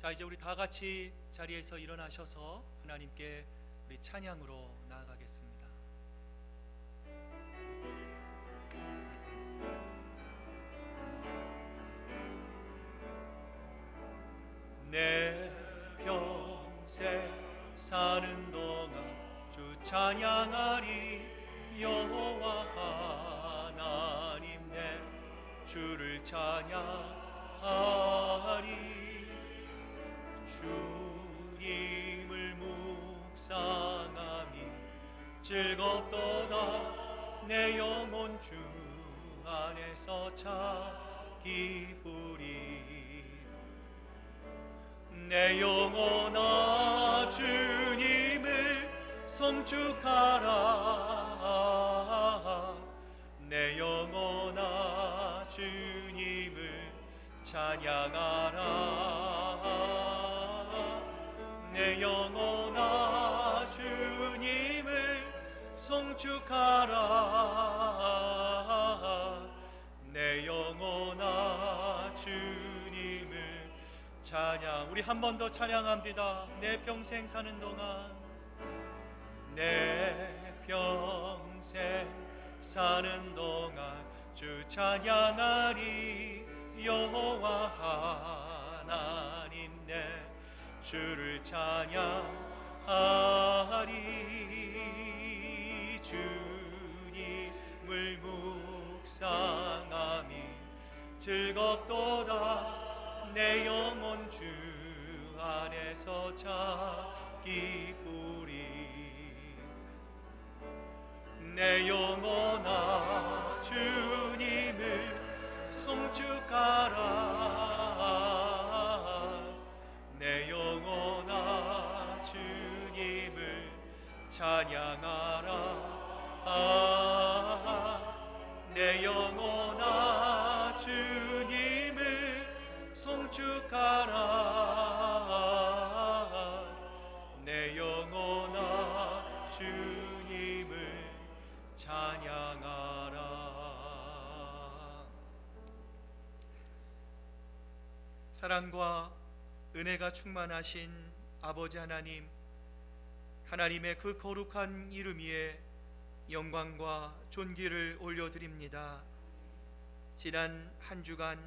자, 이제 우리 다 같이 자리에서 일어나셔서 하나님께 우리 찬양으로 나아가겠습니다. 내 평생 사는 동안 주 찬양하리. 여호와 하나님 내 주를 찬양하리. 주님을 묵상하니 즐겁도다. 내 영혼 주 안에서 참 기쁘리. 내 영혼아 주님을 송축하라. 내 영혼아 주님을 찬양하라. 내 영혼아 주님을 송축하라. 내 영혼아 주님을 찬양. 우리 한 번 더 찬양합니다. 내 평생 사는 동안, 내 평생 사는 동안 주 찬양하리. 여호와 하나님 내 주를 찬양하리. 주님을 묵상하니 즐겁도다. 내 영혼 주 안에서 참 기쁘리. 내 영혼아 주님을 송축하라. 내 영혼아 주님을 찬양하라. 내 영혼아 주님을 송축하라. 내 영혼아 주님을 찬양하라. 사랑과 은혜가 충만하신 아버지 하나님, 하나님의 그 거룩한 이름 위에 영광과 존귀를 올려드립니다. 지난 한 주간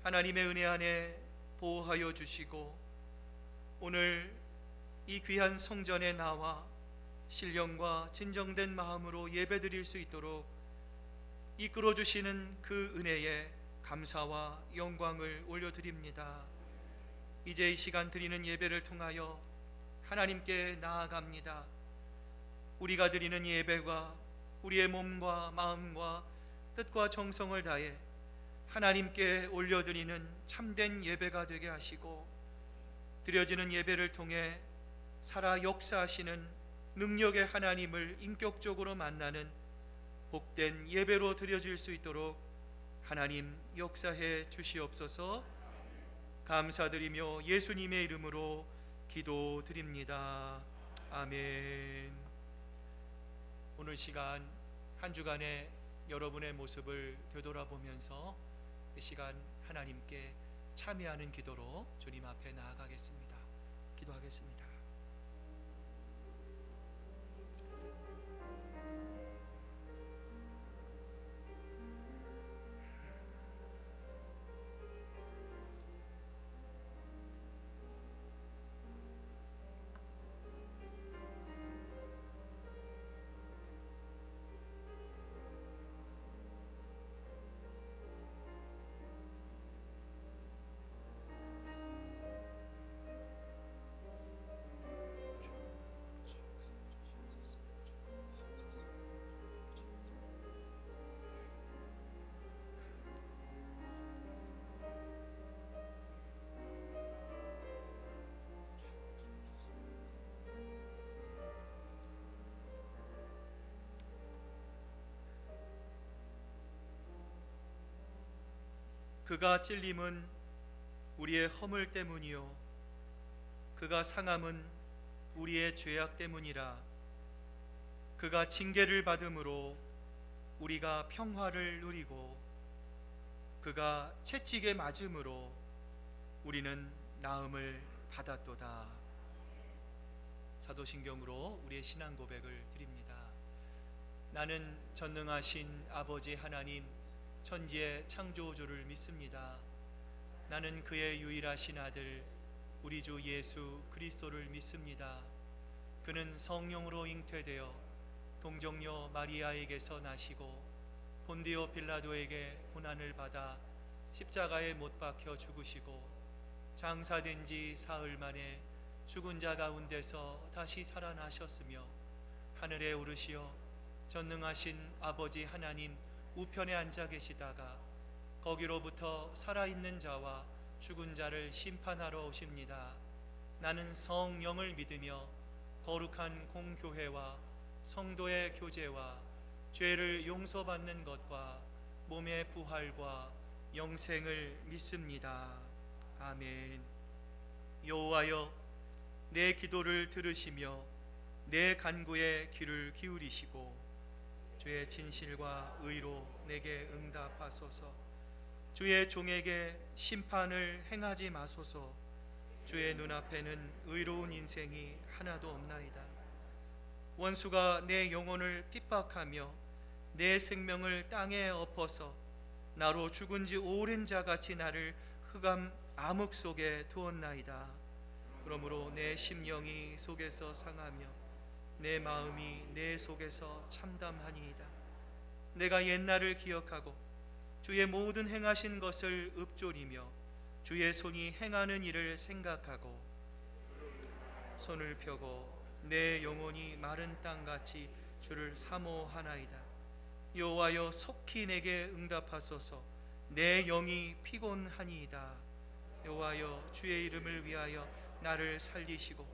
하나님의 은혜 안에 보호하여 주시고 오늘 이 귀한 성전에 나와 신령과 진정된 마음으로 예배드릴 수 있도록 이끌어 주시는 그 은혜에 감사와 영광을 올려드립니다. 이제 이 시간 드리는 예배를 통하여 하나님께 나아갑니다. 우리가 드리는 예배가 우리의 몸과 마음과 뜻과 정성을 다해 하나님께 올려드리는 참된 예배가 되게 하시고, 드려지는 예배를 통해 살아 역사하시는 능력의 하나님을 인격적으로 만나는 복된 예배로 드려질 수 있도록 하나님 역사해 주시옵소서. 감사드리며 예수님의 이름으로 기도드립니다. 아멘. 오늘 시간 한 주간의 여러분의 모습을 되돌아보면서 이 시간 하나님께 참여하는 기도로 주님 앞에 나아가겠습니다. 기도하겠습니다. 그가 찔림은 우리의 허물 때문이요 그가 상함은 우리의 죄악 때문이라. 그가 징계를 받음으로 우리가 평화를 누리고 그가 채찍에 맞음으로 우리는 나음을 받았도다. 사도신경으로 우리의 신앙 고백을 드립니다. 나는 전능하신 아버지 하나님 천지의 창조주를 믿습니다. 나는 그의 유일하신 아들 우리 주 예수 그리스도를 믿습니다. 그는 성령으로 잉태되어 동정녀 마리아에게서 나시고 본디오 빌라도에게 고난을 받아 십자가에 못 박혀 죽으시고 장사된 지 사흘 만에 죽은 자 가운데서 다시 살아나셨으며 하늘에 오르시어 전능하신 아버지 하나님 우편에 앉아 계시다가 거기로부터 살아있는 자와 죽은 자를 심판하러 오십니다. 나는 성령을 믿으며 거룩한 공교회와 성도의 교제와 죄를 용서받는 것과 몸의 부활과 영생을 믿습니다. 아멘. 여호와여, 내 기도를 들으시며 내 간구에 귀를 기울이시고 주의 진실과 의로 내게 응답하소서. 주의 종에게 심판을 행하지 마소서. 주의 눈앞에는 의로운 인생이 하나도 없나이다. 원수가 내 영혼을 핍박하며 내 생명을 땅에 엎어서 나로 죽은 지 오랜 자같이 나를 흑암 암흑 속에 두었나이다. 그러므로 내 심령이 속에서 상하며 내 마음이 내 속에서 참담하니이다. 내가 옛날을 기억하고 주의 모든 행하신 것을 읊조리며 주의 손이 행하는 일을 생각하고 손을 펴고 내 영혼이 마른 땅같이 주를 사모하나이다. 여호와여, 속히 내게 응답하소서. 내 영이 피곤하니이다. 여호와여, 주의 이름을 위하여 나를 살리시고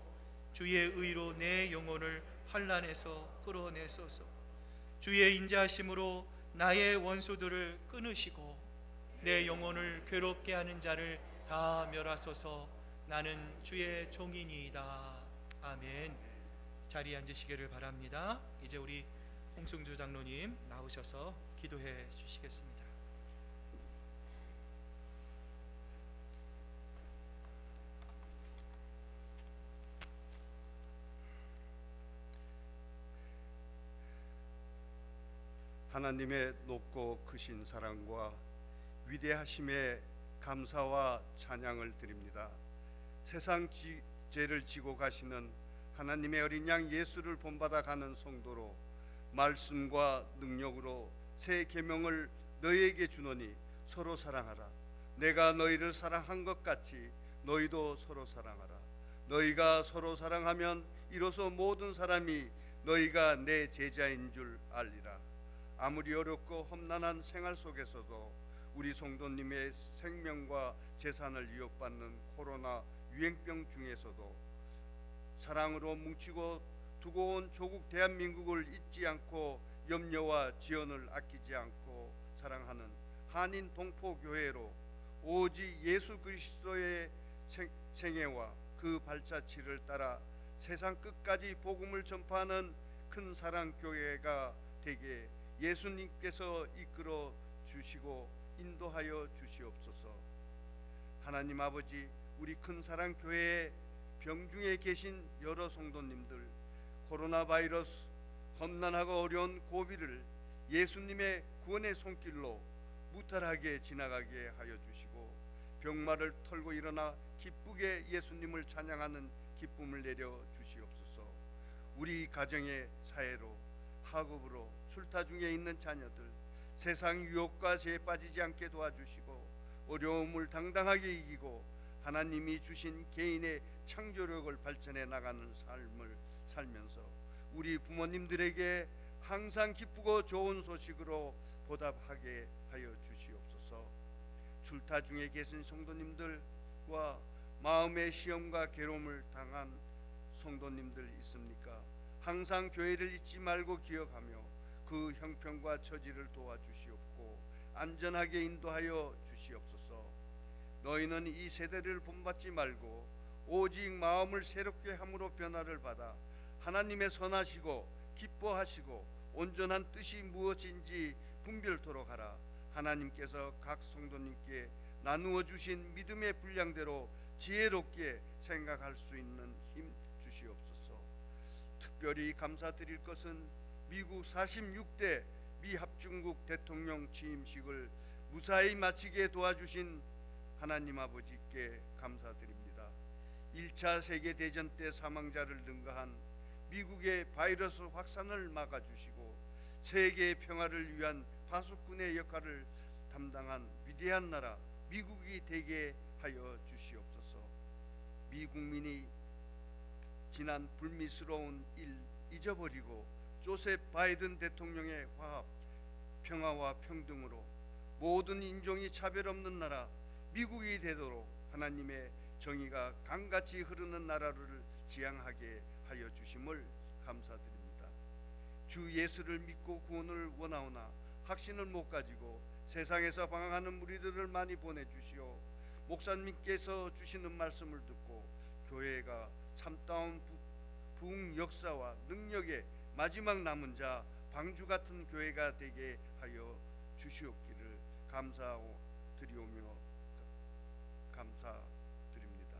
주의 의로 내 영혼을 환난에서 끌어내소서. 주의 인자하심으로 나의 원수들을 끊으시고 내 영혼을 괴롭게 하는 자를 다 멸하소서. 나는 주의 종이니이다. 아멘. 자리에 앉으시기를 바랍니다. 이제 우리 홍승주 장로님 나오셔서 기도해 주시겠습니다. 하나님의 높고 크신 사랑과 위대하심에 감사와 찬양을 드립니다. 세상 죄를 지고 가시는 하나님의 어린 양 예수를 본받아 가는 성도로 말씀과 능력으로 새 계명을 너희에게 주노니 서로 사랑하라. 내가 너희를 사랑한 것 같이 너희도 서로 사랑하라. 너희가 서로 사랑하면 이로써 모든 사람이 너희가 내 제자인 줄 알리라. 아무리 어렵고 험난한 생활 속에서도 우리 성도님의 생명과 재산을 위협받는 코로나 유행병 중에서도 사랑으로 뭉치고 두고 온 조국 대한민국을 잊지 않고 염려와 지원을 아끼지 않고 사랑하는 한인 동포교회로 오직 예수 그리스도의 생애와 그 발자취를 따라 세상 끝까지 복음을 전파하는 큰 사랑교회가 되게 예수님께서 이끌어 주시고 인도하여 주시옵소서. 하나님 아버지, 우리 큰 사랑교회의 병중에 계신 여러 성도님들, 코로나 바이러스 험난하고 어려운 고비를 예수님의 구원의 손길로 무탈하게 지나가게 하여 주시고 병마를 털고 일어나 기쁘게 예수님을 찬양하는 기쁨을 내려 주시옵소서. 우리 가정의 사회로, 학업으로, 술타 중에 있는 자녀들 세상 유혹과 죄에 빠지지 않게 도와주시고 어려움을 당당하게 이기고 하나님이 주신 개인의 창조력을 발전해 나가는 삶을 살면서 우리 부모님들에게 항상 기쁘고 좋은 소식으로 보답하게 하여 주시옵소서. 출타 중에 계신 성도님들과 마음의 시험과 괴로움을 당한 성도님들 있습니까? 항상 교회를 잊지 말고 기억하며 그 형편과 처지를 도와주시옵고 안전하게 인도하여 주시옵소서. 너희는 이 세대를 본받지 말고 오직 마음을 새롭게 함으로 변화를 받아 하나님의 선하시고 기뻐하시고 온전한 뜻이 무엇인지 분별토록 하라. 하나님께서 각 성도님께 나누어 주신 믿음의 분량대로 지혜롭게 생각할 수 있는 힘 주시옵소서. 특별히 감사드릴 것은 미국 46대 미합중국 대통령 취임식을 무사히 마치게 도와주신 하나님 아버지께 감사드립니다. 1차 세계대전 때 사망자를 능가한 미국의 바이러스 확산을 막아주시고 세계 평화를 위한 파수꾼의 역할을 담당한 위대한 나라 미국이 되게 하여 주시옵소서. 미국민이 지난 불미스러운 일 잊어버리고 조셉 바이든 대통령의 화합, 평화와 평등으로 모든 인종이 차별 없는 나라 미국이 되도록 하나님의 정의가 강같이 흐르는 나라를 지향하게 하여 주심을 감사드립니다. 주 예수를 믿고 구원을 원하오나 확신을 못 가지고 세상에서 방황하는 무리들을 많이 보내주시오. 목사님께서 주시는 말씀을 듣고 교회가 참다운 부흥 역사와 능력의 마지막 남은 자 방주 같은 교회가 되게 하여 주시옵기를 감사드리오며 감사드립니다.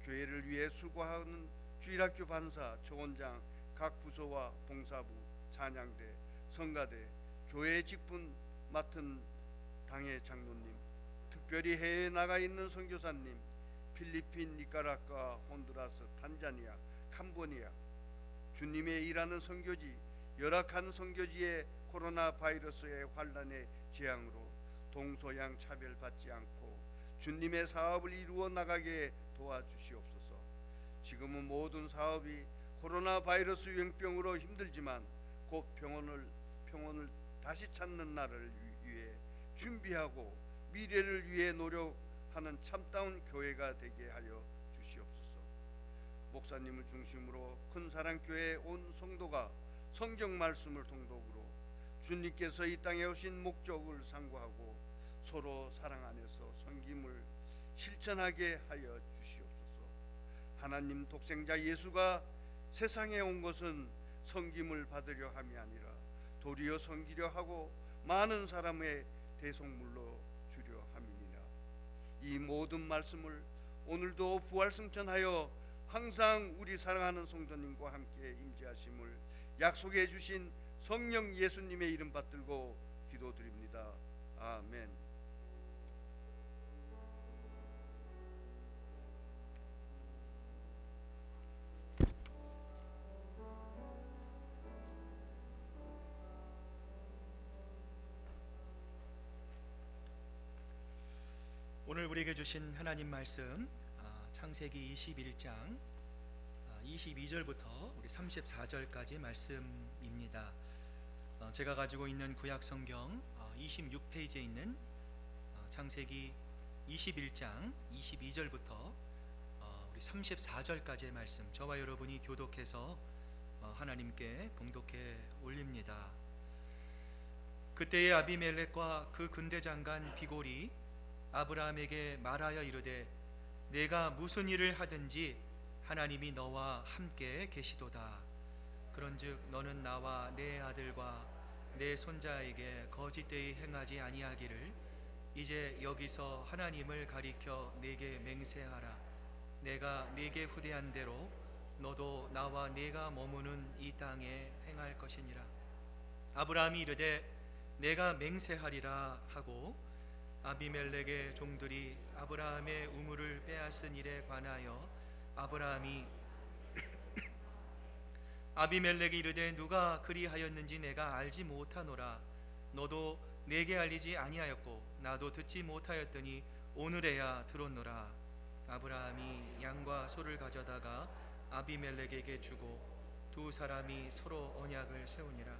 교회를 위해 수고하는 주일학교 반사, 초원장, 각 부서와 봉사부, 찬양대, 성가대, 교회 직분 맡은 당회 장로님, 특별히 해외에 나가 있는 선교사님, 필리핀, 니카라과, 혼두라스, 탄자니아, 캄보디아, 주님의 일하는 선교지, 열악한 선교지의 코로나 바이러스의 환란의 재앙으로 동서양 차별받지 않고 주님의 사업을 이루어 나가게 도와주시옵소서. 지금은 모든 사업이 코로나 바이러스 유행병으로 힘들지만 곧 평온을 다시 찾는 날을 위해 준비하고 미래를 위해 노력하는 참다운 교회가 되게 하여 주시옵소서. 목사님을 중심으로 큰사랑교회 온 성도가 성경 말씀을 통독으로 주님께서 이 땅에 오신 목적을 상고하고 서로 사랑 안에서 섬김을 실천하게 하여 주시옵소서. 하나님 독생자 예수가 세상에 온 것은 섬김을 받으려 함이 아니라 도리어 섬기려 하고 많은 사람의 대속물로 주려 함이니라. 이 모든 말씀을 오늘도 부활승천하여 항상 우리 사랑하는 성도님과 함께 임재하심을 약속해 주신 성령 예수님의 이름 받들고 기도드립니다. 아멘. 오늘 우리에게 주신 하나님 말씀 창세기 21장 22절부터 우리 34절까지 말씀입니다. 제가 가지고 있는 구약 성경 26페이지에 있는 창세기 21장 22절부터 우리 34절까지의 말씀, 저와 여러분이 교독해서 하나님께 봉독해 올립니다. 그때의 아비멜렉과 그 군대장관 비골이 아브라함에게 말하여 이르되 내가 무슨 일을 하든지 하나님이 너와 함께 계시도다. 그런즉 너는 나와 내 아들과 내 손자에게 거짓되이 행하지 아니하기를 이제 여기서 하나님을 가리켜 내게 맹세하라. 내가 네게 후대한 대로 너도 나와 네가 머무는 이 땅에 행할 것이니라. 아브라함이 이르되 내가 맹세하리라 하고 아비멜렉의 종들이 아브라함의 우물을 빼앗은 일에 관하여 아비멜렉이 이르되 누가 그리하였는지 내가 알지 못하노라. 너도 내게 알리지 아니하였고 나도 듣지 못하였더니 오늘에야 들었노라. 아브라함이 양과 소를 가져다가 아비멜렉에게 주고 두 사람이 서로 언약을 세우니라.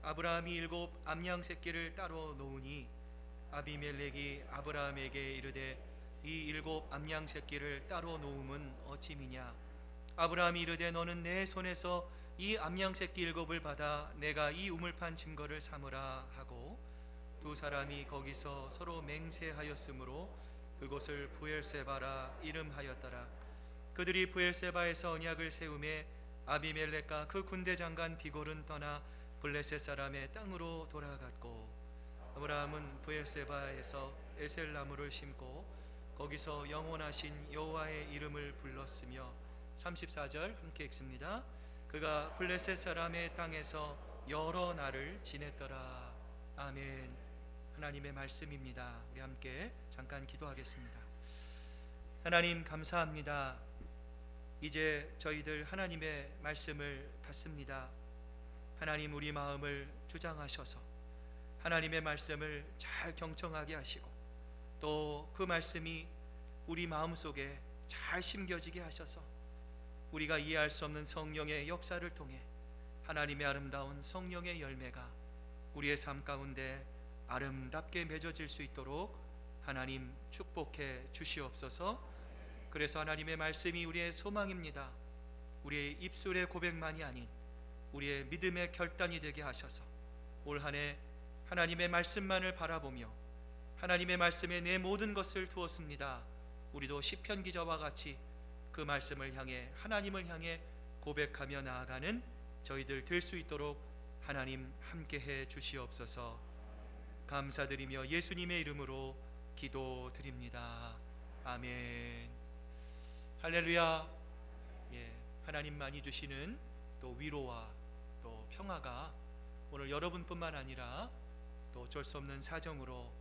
아브라함이 7 암양 새끼를 따로 놓으니 아비멜렉이 아브라함에게 이르되 이 7 암양 새끼를 따로 놓음은 어찌미냐. 아브라함이 이르되 너는 내 손에서 이 암양 새끼 7을 받아 내가 이 우물판 증거를 삼으라 하고 두 사람이 거기서 서로 맹세하였으므로 그곳을 부엘세바라 이름하였더라. 그들이 부엘세바에서 언약을 세우매 아비멜렉과 그 군대 장관 비골은 떠나 블레셋 사람의 땅으로 돌아갔고 아브라함은 부엘세바에서 에셀나무를 심고 거기서 영원하신 여호와의 이름을 불렀으며 34절 함께 읽습니다. 그가 블레셋 사람의 땅에서 여러 날을 지냈더라. 아멘. 하나님의 말씀입니다. 우리 함께 잠깐 기도하겠습니다. 하나님 감사합니다. 이제 저희들 하나님의 말씀을 받습니다. 하나님 우리 마음을 주장하셔서 하나님의 말씀을 잘 경청하게 하시고 또 그 말씀이 우리 마음속에 잘 심겨지게 하셔서 우리가 이해할 수 없는 성령의 역사를 통해 하나님의 아름다운 성령의 열매가 우리의 삶 가운데 아름답게 맺어질 수 있도록 하나님 축복해 주시옵소서. 그래서 하나님의 말씀이 우리의 소망입니다. 우리의 입술의 고백만이 아닌 우리의 믿음의 결단이 되게 하셔서 올 한 해 하나님의 말씀만을 바라보며 하나님의 말씀에 내 모든 것을 두었습니다. 우리도 시편 기자와 같이 그 말씀을 향해 하나님을 향해 고백하며 나아가는 저희들 될 수 있도록 하나님 함께해 주시옵소서. 감사드리며 예수님의 이름으로 기도드립니다. 아멘. 할렐루야. 하나님만이 주시는 또 위로와 또 평화가 오늘 여러분뿐만 아니라 또 어쩔 수 없는 사정으로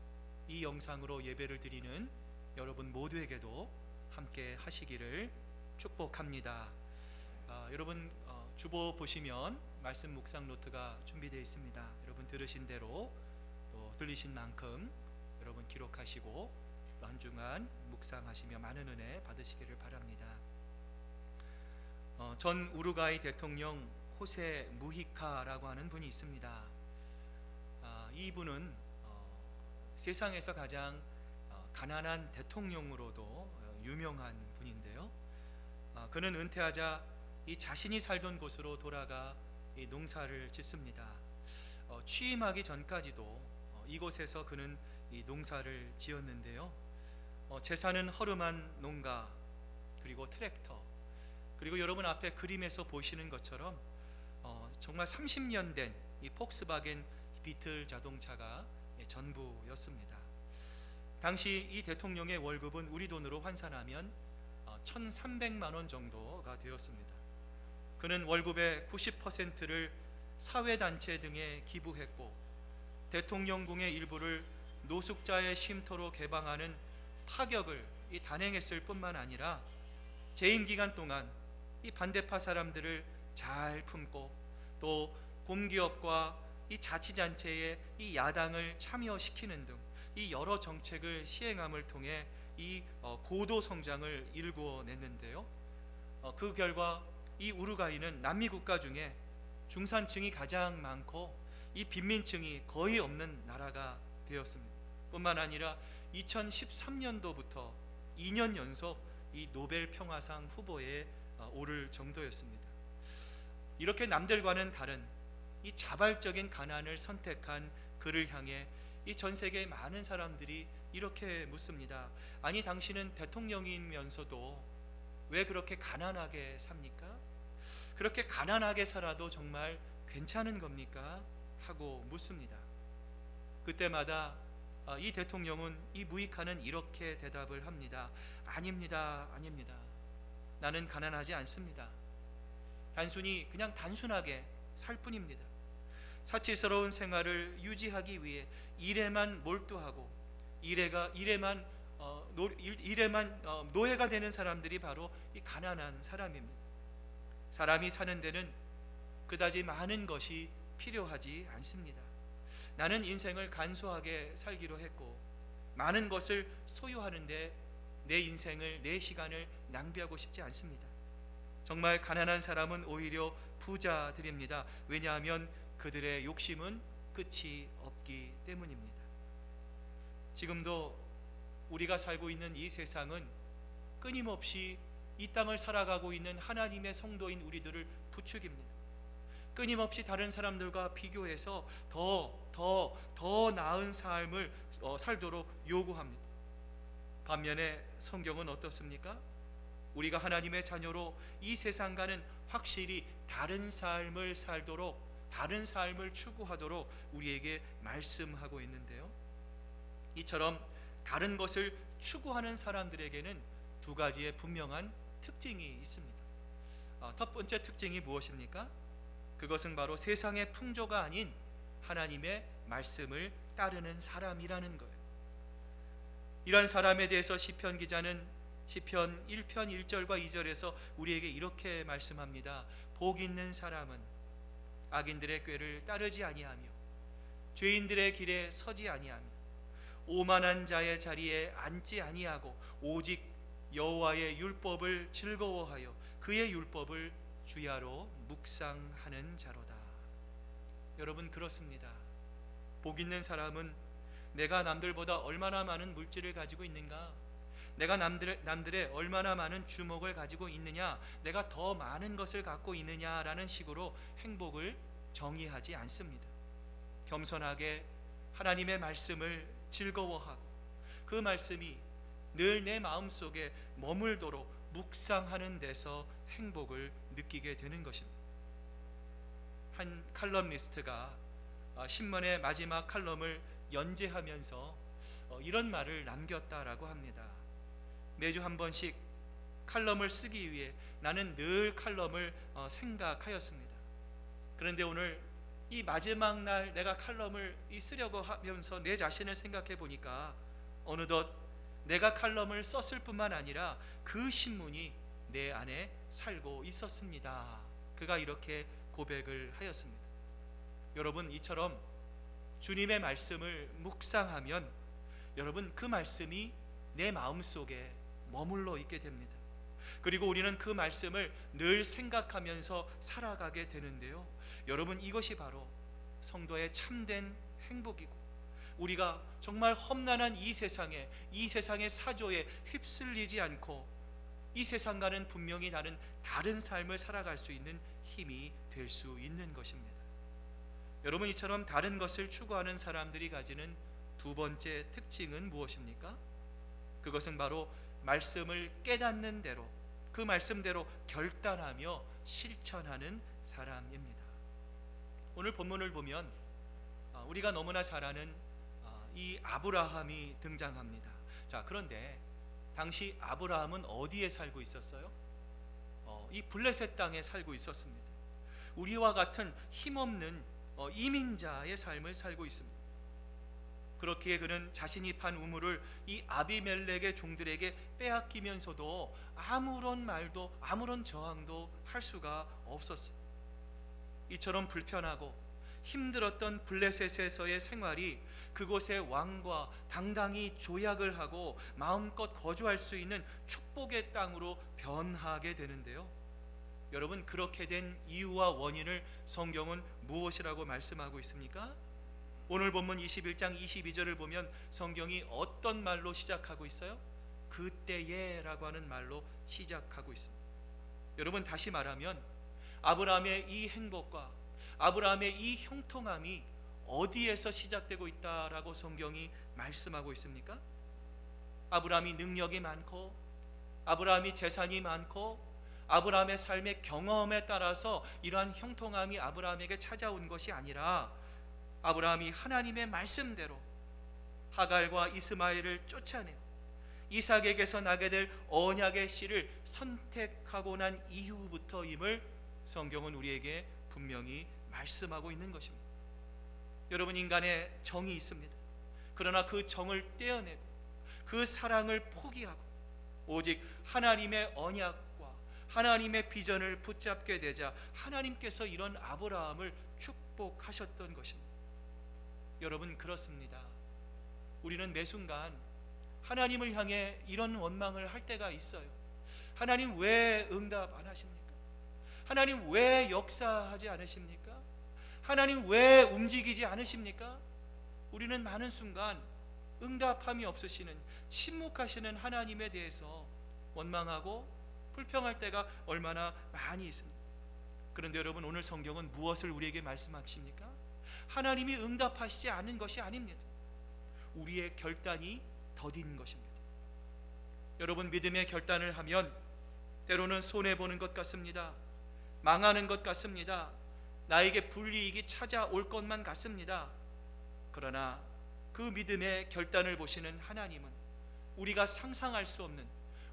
이 영상으로 예배를 드리는 여러분 모두에게도 함께 하시기를 축복합니다. 여러분 주보 보시면 말씀 묵상 노트가 준비되어 있습니다. 여러분 들으신 대로 또 들리신 만큼 여러분 기록하시고 또 한 주간 묵상하시며 많은 은혜 받으시기를 바랍니다. 전 우루과이 대통령 호세 무히카라고 하는 분이 있습니다. 이분은 세상에서 가장 가난한 대통령으로도 유명한 분인데요. 그는 은퇴하자 이 자신이 살던 곳으로 돌아가 이 농사를 짓습니다. 취임하기 전까지도 이곳에서 그는 이 농사를 지었는데요. 재산은 허름한 농가 그리고 트랙터 그리고 여러분 앞에 그림에서 보시는 것처럼 정말 30년 된 이 폭스바겐 비틀 자동차가 전부였습니다. 당시 이 대통령의 월급은 우리 돈으로 환산하면 1,300만 원 정도가 되었습니다. 그는 월급의 90%를 사회단체 등에 기부했고 대통령궁의 일부를 노숙자의 쉼터로 개방하는 파격을 단행했을 뿐만 아니라 재임 기간 동안 이 반대파 사람들을 잘 품고 또 공기업과 이 자치단체의 이 야당을 참여시키는 등 이 여러 정책을 시행함을 통해 이 고도 성장을 일궈냈는데요. 그 결과 이 우루과이는 남미 국가 중에 중산층이 가장 많고 이 빈민층이 거의 없는 나라가 되었습니다. 뿐만 아니라 2013년도부터 2년 연속 이 노벨 평화상 후보에 오를 정도였습니다. 이렇게 남들과는 다른 이 자발적인 가난을 선택한 그를 향해 이 전 세계 많은 사람들이 이렇게 묻습니다. 아니 당신은 대통령이면서도 왜 그렇게 가난하게 삽니까? 그렇게 가난하게 살아도 정말 괜찮은 겁니까? 하고 묻습니다. 그때마다 이 대통령은 이 무히카는 이렇게 대답을 합니다. 아닙니다. 아닙니다. 나는 가난하지 않습니다. 단순히 그냥 단순하게 살 뿐입니다. 사치스러운 생활을 유지하기 위해 일에만 몰두하고 일에만 노예가 되는 사람들이 바로 이 가난한 사람입니다. 사람이 사는 데는 그다지 많은 것이 필요하지 않습니다. 나는 인생을 간소하게 살기로 했고 많은 것을 소유하는데 내 인생을 내 시간을 낭비하고 싶지 않습니다. 정말 가난한 사람은 오히려 부자들입니다. 왜냐하면 그들의 욕심은 끝이 없기 때문입니다. 지금도 우리가 살고 있는 이 세상은 끊임없이 이 땅을 살아가고 있는 하나님의 성도인 우리들을 부추깁니다. 끊임없이 다른 사람들과 비교해서 더 나은 삶을 살도록 요구합니다. 반면에 성경은 어떻습니까? 우리가 하나님의 자녀로 이 세상과는 확실히 다른 삶을 살도록 다른 삶을 추구하도록 우리에게 말씀하고 있는데요. 이처럼 다른 것을 추구하는 사람들에게는 두 가지의 분명한 특징이 있습니다. 첫 번째 특징이 무엇입니까? 그것은 바로 세상의 풍조가 아닌 하나님의 말씀을 따르는 사람이라는 거예요. 이러한 사람에 대해서 시편 기자는 시편 1편 1절과 2절에서 우리에게 이렇게 말씀합니다. 복 있는 사람은 악인들의 꾀를 따르지 아니하며 죄인들의 길에 서지 아니하며 오만한 자의 자리에 앉지 아니하고 오직 여호와의 율법을 즐거워하여 그의 율법을 주야로 묵상하는 자로다. 여러분, 그렇습니다. 복 있는 사람은 내가 남들보다 얼마나 많은 물질을 가지고 있는가, 내가 남들의 얼마나 많은 주목을 가지고 있느냐, 내가 더 많은 것을 갖고 있느냐라는 식으로 행복을 정의하지 않습니다. 겸손하게 하나님의 말씀을 즐거워하고 그 말씀이 늘 내 마음속에 머물도록 묵상하는 데서 행복을 느끼게 되는 것입니다. 한 칼럼니스트가 신문의 마지막 칼럼을 연재하면서 이런 말을 남겼다라고 합니다. 매주 한 번씩 칼럼을 쓰기 위해 나는 늘 칼럼을 생각하였습니다. 그런데 오늘 이 마지막 날 내가 칼럼을 쓰려고 하면서 내 자신을 생각해 보니까 어느덧 내가 칼럼을 썼을 뿐만 아니라 그 신문이 내 안에 살고 있었습니다. 그가 이렇게 고백을 하였습니다. 여러분, 이처럼 주님의 말씀을 묵상하면 여러분 그 말씀이 내 마음속에 머물러 있게 됩니다. 그리고 우리는 그 말씀을 늘 생각하면서 살아가게 되는데요, 여러분, 이것이 바로 성도의 참된 행복이고 우리가 정말 험난한 이 세상의 사조에 휩쓸리지 않고 이 세상과는 분명히 다른 삶을 살아갈 수 있는 힘이 될 수 있는 것입니다. 여러분, 이처럼 다른 것을 추구하는 사람들이 가지는 두 번째 특징은 무엇입니까? 그것은 바로 말씀을 깨닫는 대로 그 말씀대로 결단하며 실천하는 사람입니다. 오늘 본문을 보면 우리가 너무나 잘 아는 이 아브라함이 등장합니다. 자, 그런데 당시 아브라함은 어디에 살고 있었어요? 이 블레셋 땅에 살고 있었습니다. 우리와 같은 힘없는 이민자의 삶을 살고 있습니다. 그렇기에 그는 자신이 판 우물을 이 아비멜렉의 종들에게 빼앗기면서도 아무런 말도 아무런 저항도 할 수가 없었어요. 이처럼 불편하고 힘들었던 블레셋에서의 생활이 그곳의 왕과 당당히 조약을 하고 마음껏 거주할 수 있는 축복의 땅으로 변하게 되는데요, 여러분, 그렇게 된 이유와 원인을 성경은 무엇이라고 말씀하고 있습니까? 오늘 본문 21장 22절을 보면 성경이 어떤 말로 시작하고 있어요? 그때에 라고 하는 말로 시작하고 있습니다. 여러분, 다시 말하면 아브라함의 이 행복과 아브라함의 이 형통함이 어디에서 시작되고 있다라고 성경이 말씀하고 있습니까? 아브라함이 능력이 많고 아브라함이 재산이 많고 아브라함의 삶의 경험에 따라서 이러한 형통함이 아브라함에게 찾아온 것이 아니라 아브라함이 하나님의 말씀대로 하갈과 이스마엘을 쫓아내고 이삭에게서 나게 될 언약의 씨를 선택하고 난 이후부터임을 성경은 우리에게 분명히 말씀하고 있는 것입니다. 여러분, 인간의 정이 있습니다. 그러나 그 정을 떼어내고 그 사랑을 포기하고 오직 하나님의 언약과 하나님의 비전을 붙잡게 되자 하나님께서 이런 아브라함을 축복하셨던 것입니다. 여러분, 그렇습니다. 우리는 매 순간 하나님을 향해 이런 원망을 할 때가 있어요. 하나님 왜 응답 안 하십니까? 하나님 왜 역사하지 않으십니까? 하나님 왜 움직이지 않으십니까? 우리는 많은 순간 응답함이 없으시는, 침묵하시는 하나님에 대해서 원망하고 불평할 때가 얼마나 많이 있습니다. 그런데 여러분, 오늘 성경은 무엇을 우리에게 말씀하십니까? 하나님이 응답하시지 않은 것이 아닙니다. 우리의 결단이 더딘 것입니다. 여러분, 믿음의 결단을 하면 때로는 손해보는 것 같습니다. 망하는 것 같습니다. 나에게 불이익이 찾아올 것만 같습니다. 그러나 그 믿음의 결단을 보시는 하나님은 우리가 상상할 수 없는,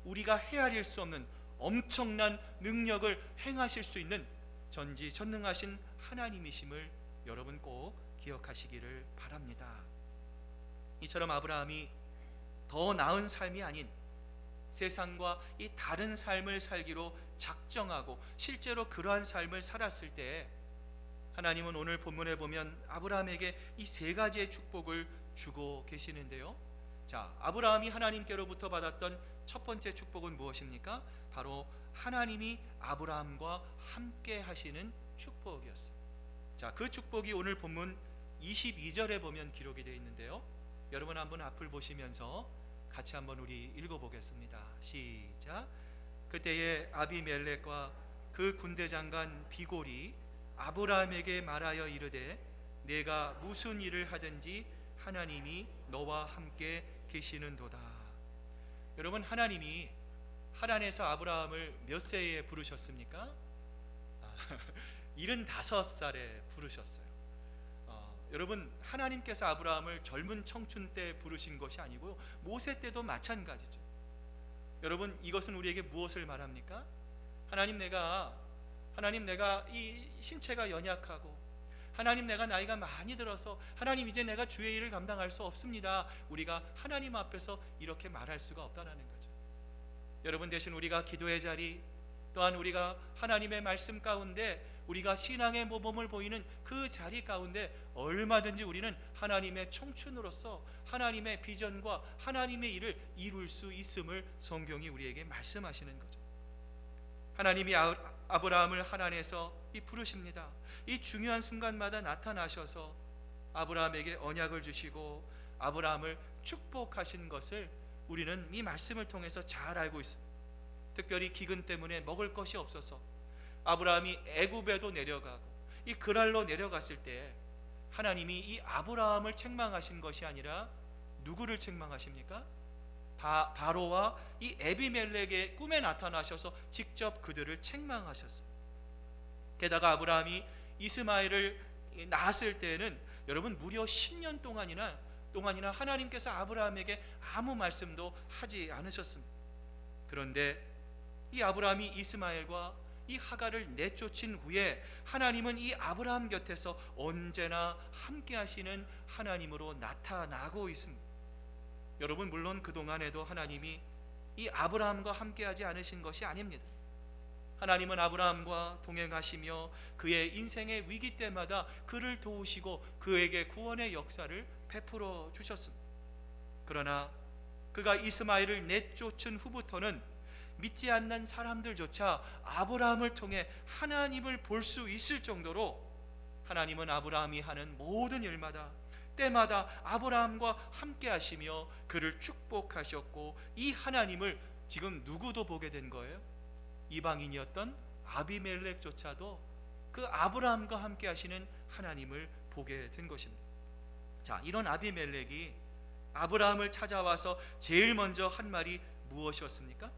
우리가 헤아릴 수 없는 엄청난 능력을 행하실 수 있는 전지전능하신 하나님이심을 여러분 꼭 기억하시기를 바랍니다. 이처럼 아브라함이 더 나은 삶이 아닌 세상과 이 다른 삶을 살기로 작정하고 실제로 그러한 삶을 살았을 때 하나님은 오늘 본문에 보면 아브라함에게 이 세 가지의 축복을 주고 계시는데요. 자, 아브라함이 하나님께로부터 받았던 첫 번째 축복은 무엇입니까? 바로 하나님이 아브라함과 함께 하시는 축복이었어요. 자, 그 축복이 오늘 본문 22절에 보면 기록이 되어 있는데요. 여러분 한번 앞을 보시면서 같이 한번 우리 읽어보겠습니다. 시작. 그때에 아비멜렉과 그 군대 장관 비골이 아브라함에게 말하여 이르되 내가 무슨 일을 하든지 하나님이 너와 함께 계시는도다. 여러분, 하나님이 하란에서 아브라함을 몇 세에 부르셨습니까? 75살에 부르셨어요. 여러분, 하나님께서 아브라함을 젊은 청춘 때 부르신 것이 아니고 모세 때도 마찬가지죠. 여러분, 이것은 우리에게 무엇을 말합니까? 하나님 내가 이 신체가 연약하고 하나님 내가 나이가 많이 들어서 하나님 이제 내가 주의 일을 감당할 수 없습니다. 우리가 하나님 앞에서 이렇게 말할 수가 없다는 거죠. 여러분, 대신 우리가 기도의 자리, 또한 우리가 하나님의 말씀 가운데 우리가 신앙의 모범을 보이는 그 자리 가운데 얼마든지 우리는 하나님의 청춘으로서 하나님의 비전과 하나님의 일을 이룰 수 있음을 성경이 우리에게 말씀하시는 거죠. 하나님이 아브라함을 하란에서 부르십니다. 이 중요한 순간마다 나타나셔서 아브라함에게 언약을 주시고 아브라함을 축복하신 것을 우리는 이 말씀을 통해서 잘 알고 있습니다. 특별히 기근 때문에 먹을 것이 없어서 아브라함이 애굽에도 내려가고 이 그랄로 내려갔을 때 하나님이 이 아브라함을 책망하신 것이 아니라 누구를 책망하십니까? 바로와 이 에비멜렉의 꿈에 나타나셔서 직접 그들을 책망하셨어요. 게다가 아브라함이 이스마엘을 낳았을 때에는 여러분 무려 10년 동안이나 하나님께서 아브라함에게 아무 말씀도 하지 않으셨습니다. 그런데 이 아브라함이 이스마엘과 이 하갈을 내쫓은 후에 하나님은 이 아브라함 곁에서 언제나 함께 하시는 하나님으로 나타나고 있습니다. 여러분, 물론 그동안에도 하나님이 이 아브라함과 함께하지 않으신 것이 아닙니다. 하나님은 아브라함과 동행하시며 그의 인생의 위기 때마다 그를 도우시고 그에게 구원의 역사를 베풀어 주셨습니다. 그러나 그가 이스마엘을 내쫓은 후부터는 믿지 않는 사람들조차 아브라함을 통해 하나님을 볼 수 있을 정도로 하나님은 아브라함이 하는 모든 일마다 때마다 아브라함과 함께 하시며 그를 축복하셨고, 이 하나님을 지금 누구도 보게 된 거예요. 이방인이었던 아비멜렉조차도 그 아브라함과 함께 하시는 하나님을 보게 된 것입니다. 자, 이런 아비멜렉이 아브라함을 찾아와서 제일 먼저 한 말이 무엇이었습니까?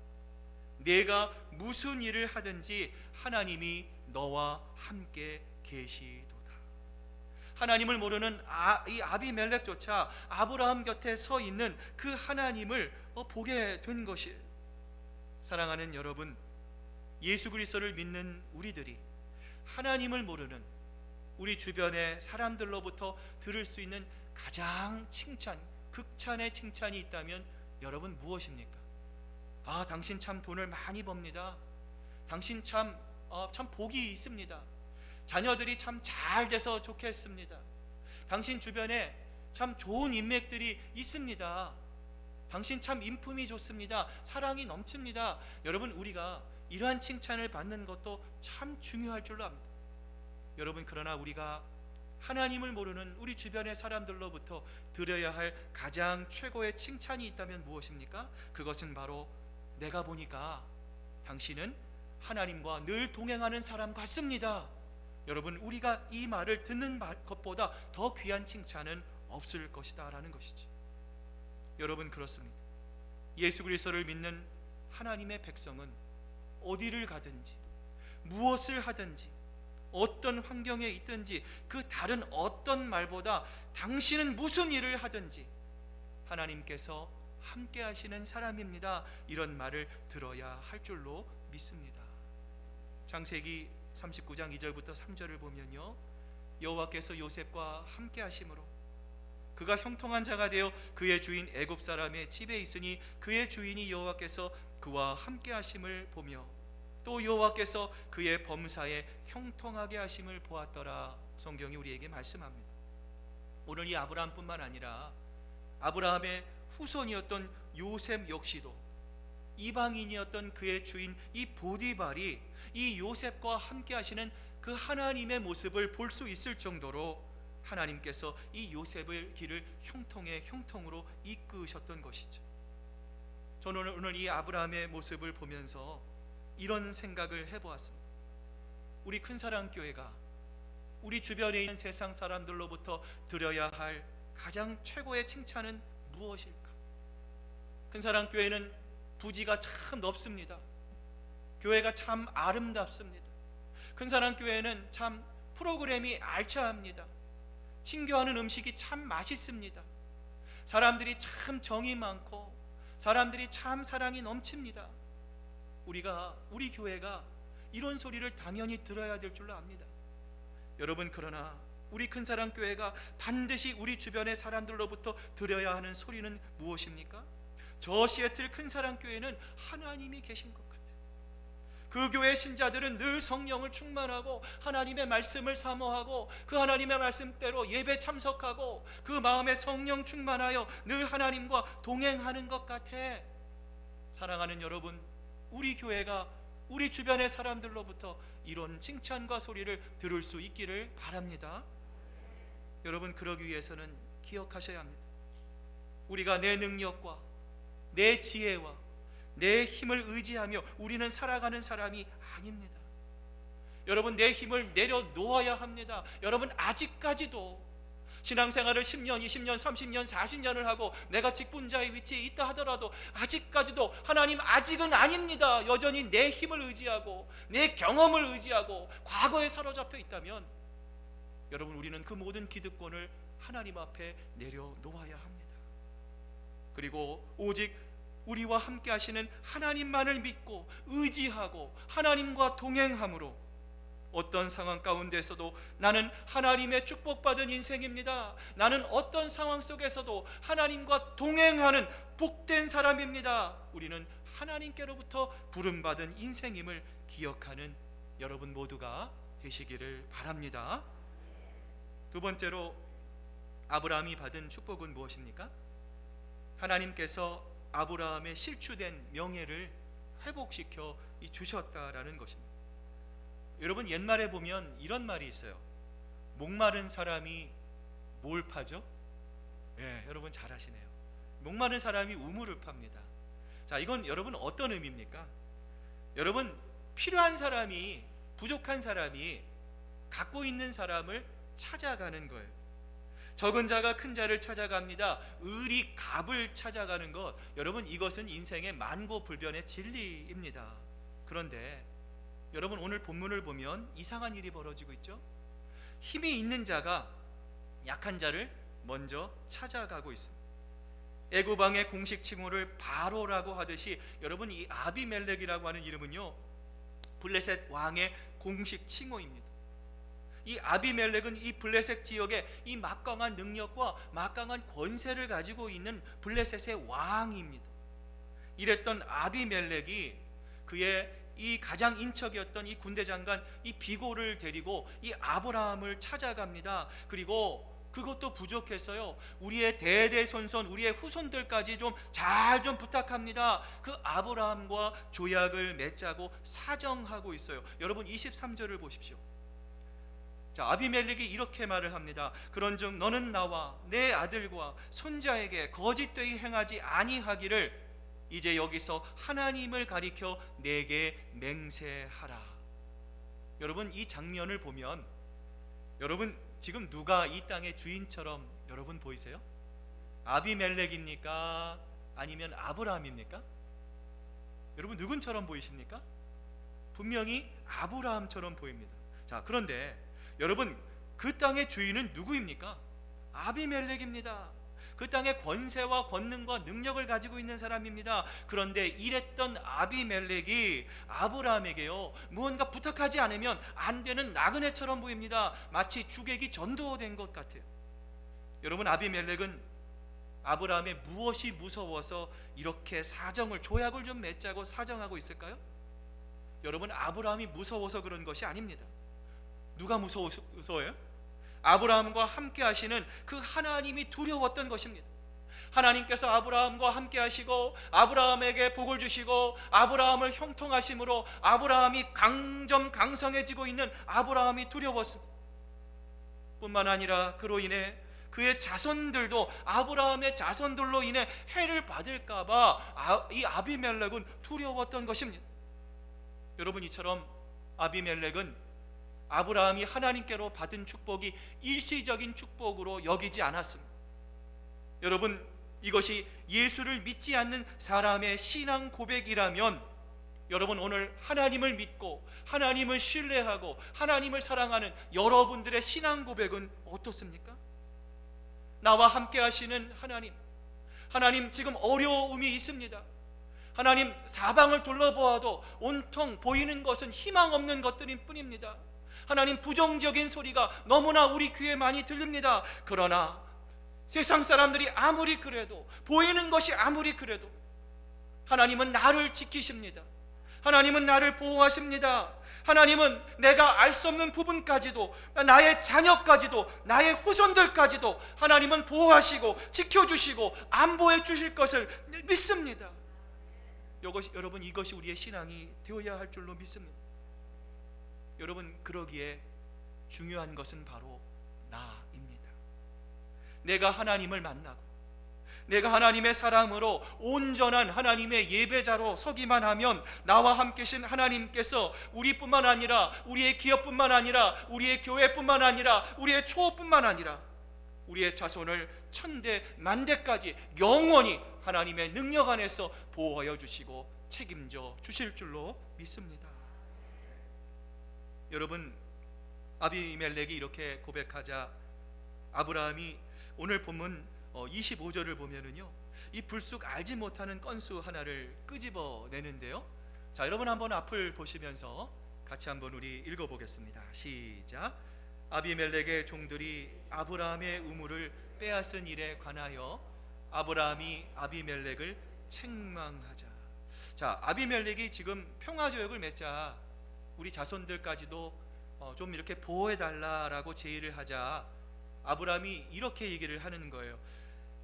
내가 무슨 일을 하든지 하나님이 너와 함께 계시도다. 하나님을 모르는 이 아비멜렉조차 아브라함 곁에 서 있는 그 하나님을 보게 된 것이에요. 사랑하는 여러분, 예수 그리스도를 믿는 우리들이 하나님을 모르는 우리 주변의 사람들로부터 들을 수 있는 가장 극찬의 칭찬이 있다면 여러분 무엇입니까? 당신 참 돈을 많이 법니다. 당신 참 복이 있습니다. 자녀들이 참 잘 돼서 좋겠습니다. 당신 주변에 참 좋은 인맥들이 있습니다. 당신 참 인품이 좋습니다. 사랑이 넘칩니다. 여러분, 우리가 이러한 칭찬을 받는 것도 참 중요할 줄로 압니다. 여러분, 그러나 우리가 하나님을 모르는 우리 주변의 사람들로부터 드려야 할 가장 최고의 칭찬이 있다면 무엇입니까? 그것은 바로 내가 보니까 당신은 하나님과 늘 동행하는 사람 같습니다. 여러분, 우리가 이 말을 듣는 것보다 더 귀한 칭찬은 없을 것이다 라는 것이지. 여러분, 그렇습니다. 예수 그리스도를 믿는 하나님의 백성은 어디를 가든지 무엇을 하든지 어떤 환경에 있든지 그 다른 어떤 말보다 당신은 무슨 일을 하든지 하나님께서 함께 하시는 사람입니다. 이런 말을 들어야 할 줄로 믿습니다. 창세기 39장 2절부터 3절을 보면요, 여호와께서 요셉과 함께 하심으로 그가 형통한 자가 되어 그의 주인 애굽 사람의 집에 있으니 그의 주인이 여호와께서 그와 함께 하심을 보며 또 여호와께서 그의 범사에 형통하게 하심을 보았더라. 성경이 우리에게 말씀합니다. 오늘 이 아브라함뿐만 아니라 아브라함의 후손이었던 요셉 역시도 이방인이었던 그의 주인 이 보디발이 이 요셉과 함께 하시는 그 하나님의 모습을 볼 수 있을 정도로 하나님께서 이 요셉의 길을 형통의 형통으로 이끄셨던 것이죠. 저는 오늘 이 아브라함의 모습을 보면서 이런 생각을 해보았습니다. 우리 큰사랑교회가 우리 주변에 있는 세상 사람들로부터 드려야 할 가장 최고의 칭찬은 무엇일까? 큰사랑교회는 부지가 참 넓습니다. 교회가 참 아름답습니다. 큰사랑교회는 참 프로그램이 알차합니다. 친교하는 음식이 참 맛있습니다. 사람들이 참 정이 많고 사람들이 참 사랑이 넘칩니다. 우리 교회가 이런 소리를 당연히 들어야 될 줄로 압니다. 여러분, 그러나 우리 큰사랑교회가 반드시 우리 주변의 사람들로부터 들어야 하는 소리는 무엇입니까? 저 시애틀 큰사랑교회는 하나님이 계신 것 같아요. 그 교회 신자들은 늘 성령을 충만하고 하나님의 말씀을 사모하고 그 하나님의 말씀대로 예배 참석하고 그 마음에 성령 충만하여 늘 하나님과 동행하는 것 같아. 사랑하는 여러분, 우리 교회가 우리 주변의 사람들로부터 이런 칭찬과 소리를 들을 수 있기를 바랍니다. 여러분, 그러기 위해서는 기억하셔야 합니다. 우리가 내 능력과 내 지혜와 내 힘을 의지하며 우리는 살아가는 사람이 아닙니다. 여러분, 내 힘을 내려놓아야 합니다. 여러분, 아직까지도 신앙생활을 10년, 20년, 30년, 40년을 하고 내가 직분자의 위치에 있다 하더라도 아직까지도 하나님 아직은 아닙니다. 여전히 내 힘을 의지하고 내 경험을 의지하고 과거에 사로잡혀 있다면 여러분, 우리는 그 모든 기득권을 하나님 앞에 내려놓아야 합니다. 그리고 오직 우리와 함께 하시는 하나님만을 믿고 의지하고 하나님과 동행함으로 어떤 상황 가운데서도 나는 하나님의 축복받은 인생입니다. 나는 어떤 상황 속에서도 하나님과 동행하는 복된 사람입니다. 우리는 하나님께로부터 부름받은 인생임을 기억하는 여러분 모두가 되시기를 바랍니다. 두 번째로 아브라함이 받은 축복은 무엇입니까? 하나님께서 아브라함의 실추된 명예를 회복시켜 주셨다라는 것입니다. 여러분, 옛말에 보면 이런 말이 있어요. 목마른 사람이 뭘 파죠? 여러분 잘 아시네요. 목마른 사람이 우물을 팝니다. 자, 이건 여러분 어떤 의미입니까? 여러분, 필요한 사람이, 부족한 사람이 갖고 있는 사람을 찾아가는 거예요. 적은 자가 큰 자를 찾아갑니다. 을이 갑을 찾아가는 것, 여러분, 이것은 인생의 만고불변의 진리입니다. 그런데 여러분, 오늘 본문을 보면 이상한 일이 벌어지고 있죠. 힘이 있는 자가 약한 자를 먼저 찾아가고 있습니다. 애굽 왕의 공식 칭호를 바로라고 하듯이 여러분, 이 아비멜렉이라고 하는 이름은요, 블레셋 왕의 공식 칭호입니다. 이 아비멜렉은 이 블레셋 지역에 이 막강한 능력과 막강한 권세를 가지고 있는 블레셋의 왕입니다. 이랬던 아비멜렉이 그의 이 가장 인척이었던 이 군대 장관 이 비고를 데리고 이 아브라함을 찾아갑니다. 그리고 그것도 부족해서요, 우리의 대대손손, 우리의 후손들까지 좀 잘 좀 부탁합니다. 그 아브라함과 조약을 맺자고 사정하고 있어요. 여러분, 23절을 보십시오. 자, 아비멜렉이 이렇게 말을 합니다. 그런즉 너는 나와 내 아들과 손자에게 거짓되이 행하지 아니하기를 이제 여기서 하나님을 가리켜 내게 맹세하라. 여러분, 이 장면을 보면 여러분, 지금 누가 이 땅의 주인처럼 여러분 보이세요? 아비멜렉입니까? 아니면 아브라함입니까? 여러분, 누군처럼 보이십니까? 분명히 아브라함처럼 보입니다. 자, 그런데 여러분, 그 땅의 주인은 누구입니까? 아비멜렉입니다. 그 땅의 권세와 권능과 능력을 가지고 있는 사람입니다. 그런데 이랬던 아비멜렉이 아브라함에게요, 무언가 부탁하지 않으면 안 되는 나그네처럼 보입니다. 마치 주객이 전도된 것 같아요. 여러분, 아비멜렉은 아브라함의 무엇이 무서워서 이렇게 사정을, 조약을 좀 맺자고 사정하고 있을까요? 여러분, 아브라함이 무서워서 그런 것이 아닙니다. 누가 무서워요? 아브라함과 함께 하시는 그 하나님이 두려웠던 것입니다. 하나님께서 아브라함과 함께 하시고 아브라함에게 복을 주시고 아브라함을 형통하심으로 아브라함이 강성해지고 있는 아브라함이 두려웠습니다. 뿐만 아니라 그로 인해 그의 자손들도 아브라함의 자손들로 인해 해를 받을까봐 이 아비멜렉은 두려웠던 것입니다. 여러분, 이처럼 아비멜렉은 아브라함이 하나님께로 받은 축복이 일시적인 축복으로 여기지 않았습니다. 여러분, 이것이 예수를 믿지 않는 사람의 신앙 고백이라면, 여러분, 오늘 하나님을 믿고 하나님을 신뢰하고 하나님을 사랑하는 여러분들의 신앙 고백은 어떻습니까? 나와 함께 하시는 하나님 지금 어려움이 있습니다. 하나님, 사방을 둘러보아도 온통 보이는 것은 희망 없는 것들일 뿐입니다. 하나님, 부정적인 소리가 너무나 우리 귀에 많이 들립니다. 그러나 세상 사람들이 아무리 그래도, 보이는 것이 아무리 그래도 하나님은 나를 지키십니다. 하나님은 나를 보호하십니다. 하나님은 내가 알 수 없는 부분까지도, 나의 자녀까지도, 나의 후손들까지도 하나님은 보호하시고 지켜주시고 안보해 주실 것을 믿습니다. 여러분, 이것이 우리의 신앙이 되어야 할 줄로 믿습니다. 여러분, 그러기에 중요한 것은 바로 나입니다. 내가 하나님을 만나고 내가 하나님의 사람으로 온전한 하나님의 예배자로 서기만 하면 나와 함께 계신 하나님께서 우리뿐만 아니라 우리의 기업뿐만 아니라 우리의 교회뿐만 아니라 우리의 초호뿐만 아니라 우리의 자손을 천대 만대까지 영원히 하나님의 능력 안에서 보호하여 주시고 책임져 주실 줄로 믿습니다. 여러분, 아비멜렉이 이렇게 고백하자 아브라함이 오늘 본문 25절을 보면은요, 이 불쑥 알지 못하는 건수 하나를 끄집어내는데요. 자, 여러분 한번 앞을 보시면서 같이 한번 우리 읽어보겠습니다. 시작. 아비멜렉의 종들이 아브라함의 우물을 빼앗은 일에 관하여 아브라함이 아비멜렉을 책망하자. 자, 아비멜렉이 지금 평화조약을 맺자 우리 자손들까지도 좀 이렇게 보호해달라라고 제의를 하자 아브라함이 이렇게 얘기를 하는 거예요.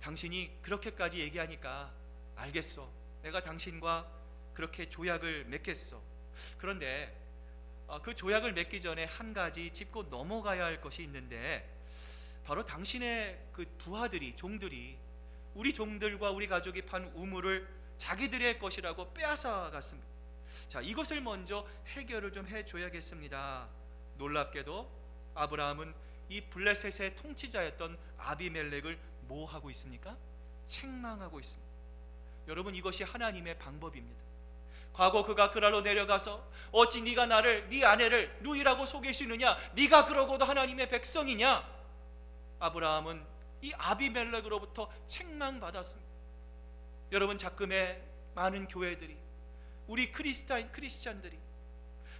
당신이 그렇게까지 얘기하니까 알겠어. 내가 당신과 그렇게 조약을 맺겠어. 그런데 그 조약을 맺기 전에 한 가지 짚고 넘어가야 할 것이 있는데, 바로 당신의 그 부하들이, 종들이 우리 종들과 우리 가족이 판 우물을 자기들의 것이라고 빼앗아 갔습니다. 자, 이것을 먼저 해결을 좀 해줘야겠습니다. 놀랍게도 아브라함은 이 블레셋의 통치자였던 아비멜렉을 뭐 하고 있습니까? 책망하고 있습니다. 여러분, 이것이 하나님의 방법입니다. 과거 그가 그랄로 내려가서 어찌 네가 나를, 네 아내를 누이라고 속일 수 있느냐? 네가 그러고도 하나님의 백성이냐? 아브라함은 이 아비멜렉으로부터 책망받았습니다. 여러분, 작금의 많은 교회들이, 우리 크리스찬들이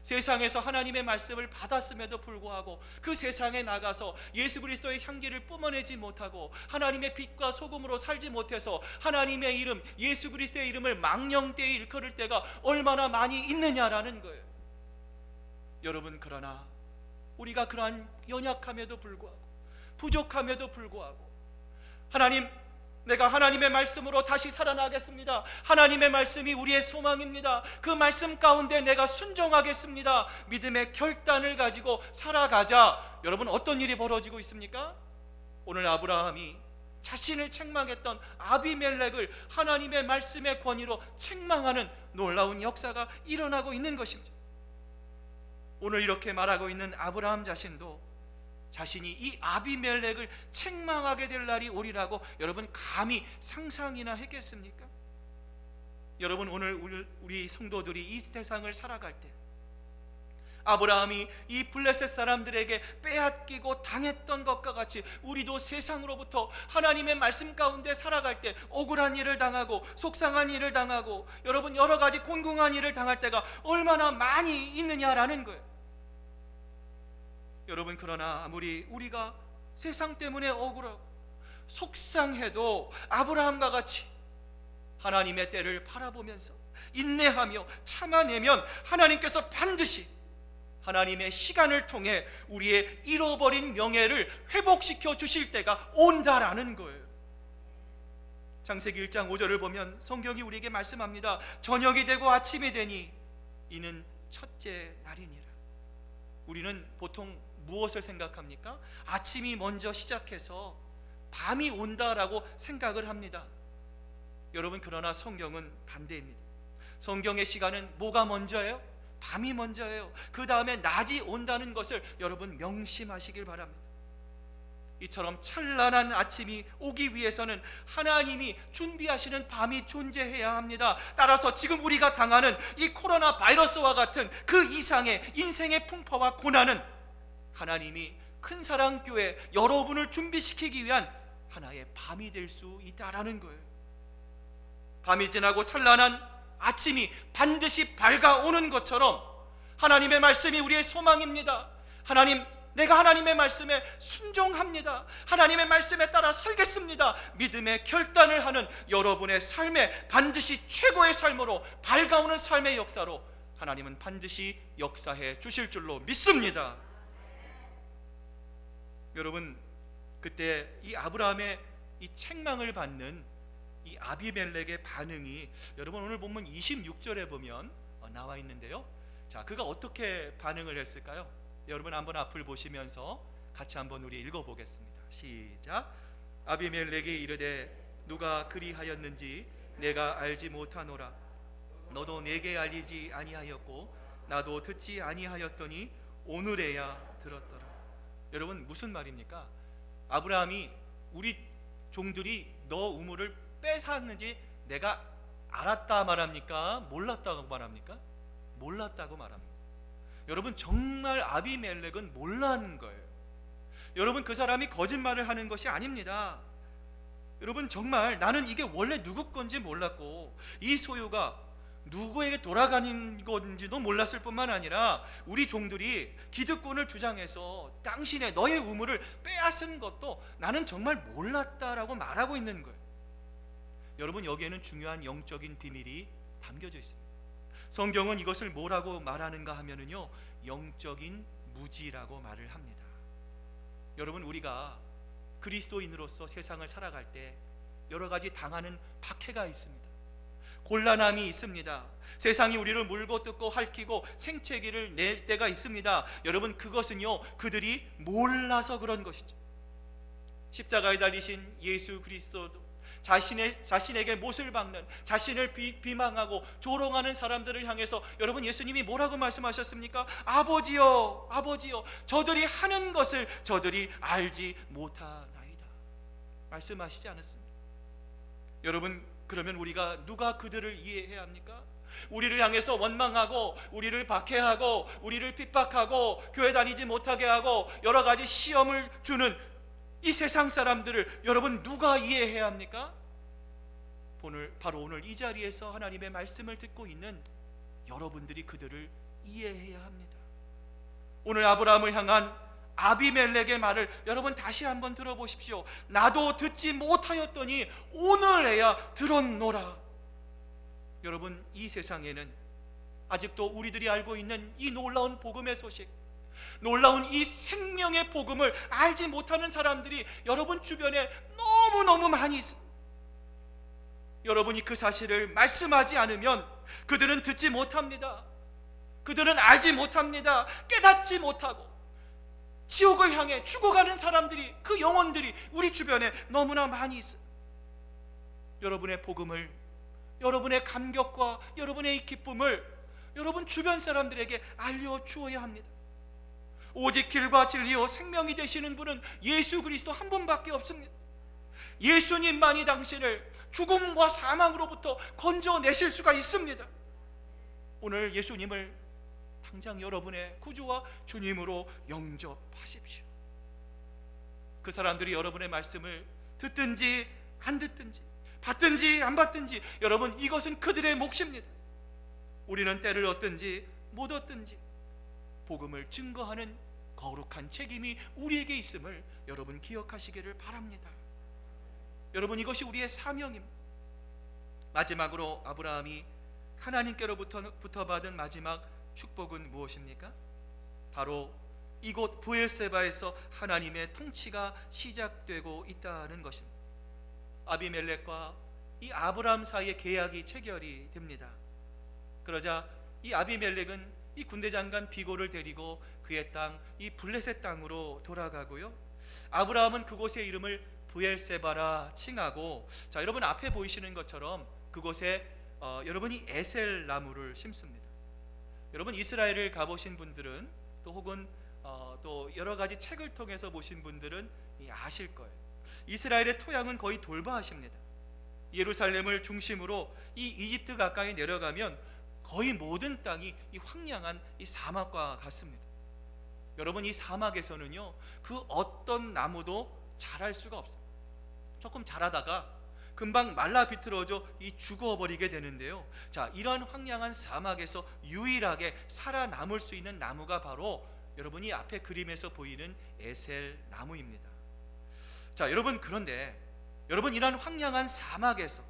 세상에서 하나님의 말씀을 받았음에도 불구하고 그 세상에 나가서 예수 그리스도의 향기를 뿜어내지 못하고 하나님의 빛과 소금으로 살지 못해서 하나님의 이름, 예수 그리스도의 이름을 망령되이 일컬을 때가 얼마나 많이 있느냐라는 거예요. 여러분, 그러나 우리가 그러한 연약함에도 불구하고, 부족함에도 불구하고 하나님, 내가 하나님의 말씀으로 다시 살아나겠습니다. 하나님의 말씀이 우리의 소망입니다. 그 말씀 가운데 내가 순종하겠습니다. 믿음의 결단을 가지고 살아가자. 여러분, 어떤 일이 벌어지고 있습니까? 오늘 아브라함이 자신을 책망했던 아비멜렉을 하나님의 말씀의 권위로 책망하는 놀라운 역사가 일어나고 있는 것입니다. 오늘 이렇게 말하고 있는 아브라함 자신도 자신이 이 아비멜렉을 책망하게 될 날이 오리라고 여러분 감히 상상이나 했겠습니까? 여러분, 오늘 우리 성도들이 이 세상을 살아갈 때 아브라함이 이 블레셋 사람들에게 빼앗기고 당했던 것과 같이 우리도 세상으로부터 하나님의 말씀 가운데 살아갈 때 억울한 일을 당하고 속상한 일을 당하고 여러분 여러 가지 곤궁한 일을 당할 때가 얼마나 많이 있느냐라는 거예요. 여러분, 그러나 아무리 우리가 세상 때문에 억울하고 속상해도 아브라함과 같이 하나님의 때를 바라보면서 인내하며 참아내면 하나님께서 반드시 하나님의 시간을 통해 우리의 잃어버린 명예를 회복시켜 주실 때가 온다라는 거예요. 창세기 1장 5절을 보면 성경이 우리에게 말씀합니다. 저녁이 되고 아침이 되니 이는 첫째 날이니라. 우리는 보통 무엇을 생각합니까? 아침이 먼저 시작해서 밤이 온다라고 생각을 합니다. 여러분, 그러나 성경은 반대입니다. 성경의 시간은 뭐가 먼저예요? 밤이 먼저예요. 그 다음에 낮이 온다는 것을 여러분 명심하시길 바랍니다. 이처럼 찬란한 아침이 오기 위해서는 하나님이 준비하시는 밤이 존재해야 합니다. 따라서 지금 우리가 당하는 이 코로나 바이러스와 같은 그 이상의 인생의 풍파와 고난은 하나님이 큰 사랑 교회 여러분을 준비시키기 위한 하나의 밤이 될 수 있다라는 거예요. 밤이 지나고 찬란한 아침이 반드시 밝아오는 것처럼 하나님의 말씀이 우리의 소망입니다. 하나님, 내가 하나님의 말씀에 순종합니다. 하나님의 말씀에 따라 살겠습니다. 믿음의 결단을 하는 여러분의 삶에 반드시 최고의 삶으로 밝아오는 삶의 역사로 하나님은 반드시 역사해 주실 줄로 믿습니다. 여러분, 그때 이 아브라함의 이 책망을 받는 이 아비멜렉의 반응이 여러분 오늘 본문 26절에 보면 나와 있는데요. 자, 그가 어떻게 반응을 했을까요? 여러분 한번 앞을 보시면서 같이 한번 우리 읽어보겠습니다. 시작. 아비멜렉이 이르되 누가 그리하였는지 내가 알지 못하노라. 너도 내게 알리지 아니하였고 나도 듣지 아니하였더니 오늘에야 들었더라. 여러분, 무슨 말입니까? 아브라함이 우리 종들이 너 우물을 뺏었는지 내가 알았다 말합니까? 몰랐다고 말합니까? 몰랐다고 말합니다. 여러분, 정말 아비멜렉은 몰랐는 거예요. 여러분, 그 사람이 거짓말을 하는 것이 아닙니다. 여러분, 정말 나는 이게 원래 누구 건지 몰랐고 이 소유가 누구에게 돌아가는 건지도 몰랐을 뿐만 아니라 우리 종들이 기득권을 주장해서 당신의 너의 우물을 빼앗은 것도 나는 정말 몰랐다라고 말하고 있는 거예요. 여러분, 여기에는 중요한 영적인 비밀이 담겨져 있습니다. 성경은 이것을 뭐라고 말하는가 하면은요, 영적인 무지라고 말을 합니다. 여러분, 우리가 그리스도인으로서 세상을 살아갈 때 여러 가지 당하는 박해가 있습니다. 곤란함이 있습니다. 세상이 우리를 물고 뜯고 핥히고 생채기를 낼 때가 있습니다. 여러분, 그것은요 그들이 몰라서 그런 것이죠. 십자가에 달리신 예수 그리스도도 자신에게 못을 박는, 자신을 비방하고 조롱하는 사람들을 향해서 여러분, 예수님이 뭐라고 말씀하셨습니까? 아버지여, 아버지여, 저들이 하는 것을 저들이 알지 못하나이다 말씀하시지 않았습니까? 여러분, 그러면 우리가 누가 그들을 이해해야 합니까? 우리를 향해서 원망하고 우리를 박해하고 우리를 핍박하고 교회 다니지 못하게 하고 여러 가지 시험을 주는 이 세상 사람들을 여러분 누가 이해해야 합니까? 바로 오늘 이 자리에서 하나님의 말씀을 듣고 있는 여러분들이 그들을 이해해야 합니다. 오늘 아브라함을 향한 아비멜렉의 말을 여러분 다시 한번 들어보십시오. 나도 듣지 못하였더니 오늘에야 들었노라. 여러분, 이 세상에는 아직도 우리들이 알고 있는 이 놀라운 복음의 소식, 놀라운 이 생명의 복음을 알지 못하는 사람들이 여러분 주변에 너무너무 많이 있습니다. 여러분이 그 사실을 말씀하지 않으면 그들은 듣지 못합니다. 그들은 알지 못합니다. 깨닫지 못하고 지옥을 향해 죽어가는 사람들이, 그 영혼들이 우리 주변에 너무나 많이 있습니다. 여러분의 복음을, 여러분의 감격과 여러분의 이 기쁨을 여러분 주변 사람들에게 알려주어야 합니다. 오직 길과 진리요 생명이 되시는 분은 예수 그리스도 한 분밖에 없습니다. 예수님만이 당신을 죽음과 사망으로부터 건져내실 수가 있습니다. 오늘 예수님을 당장 여러분의 구주와 주님으로 영접하십시오. 그 사람들이 여러분의 말씀을 듣든지 안 듣든지, 받든지 안 받든지, 여러분, 이것은 그들의 몫입니다. 우리는 때를 얻든지 못 얻든지 복음을 증거하는 거룩한 책임이 우리에게 있음을 여러분 기억하시기를 바랍니다. 여러분, 이것이 우리의 사명입니다. 마지막으로 아브라함이 하나님께로부터 받은 마지막 축복은 무엇입니까? 바로 이곳 브엘세바에서 하나님의 통치가 시작되고 있다는 것입니다. 아비멜렉과 이 아브라함 사이의 계약이 체결이 됩니다. 그러자 이 아비멜렉은 이 군대장관 비고를 데리고 그의 땅, 이 블레셋 땅으로 돌아가고요, 아브라함은 그곳의 이름을 브엘세바라 칭하고, 자, 여러분 앞에 보이시는 것처럼 그곳에 여러분이 에셀 나무를 심습니다. 여러분, 이스라엘을 가보신 분들은 또 혹은 또 여러 가지 책을 통해서 보신 분들은 아실 거예요. 이스라엘의 토양은 거의 돌바하십니다. 예루살렘을 중심으로 이 이집트 가까이 내려가면 거의 모든 땅이 이 황량한 이 사막과 같습니다. 여러분, 이 사막에서는요, 그 어떤 나무도 자랄 수가 없어요. 조금 자라다가 금방 말라 비틀어져 죽어버리게 되는데요. 자, 이러한 황량한 사막에서 유일하게 살아남을 수 있는 나무가 바로 여러분이 앞에 그림에서 보이는 에셀 나무입니다. 자, 여러분, 그런데 여러분, 이러한 황량한 사막에서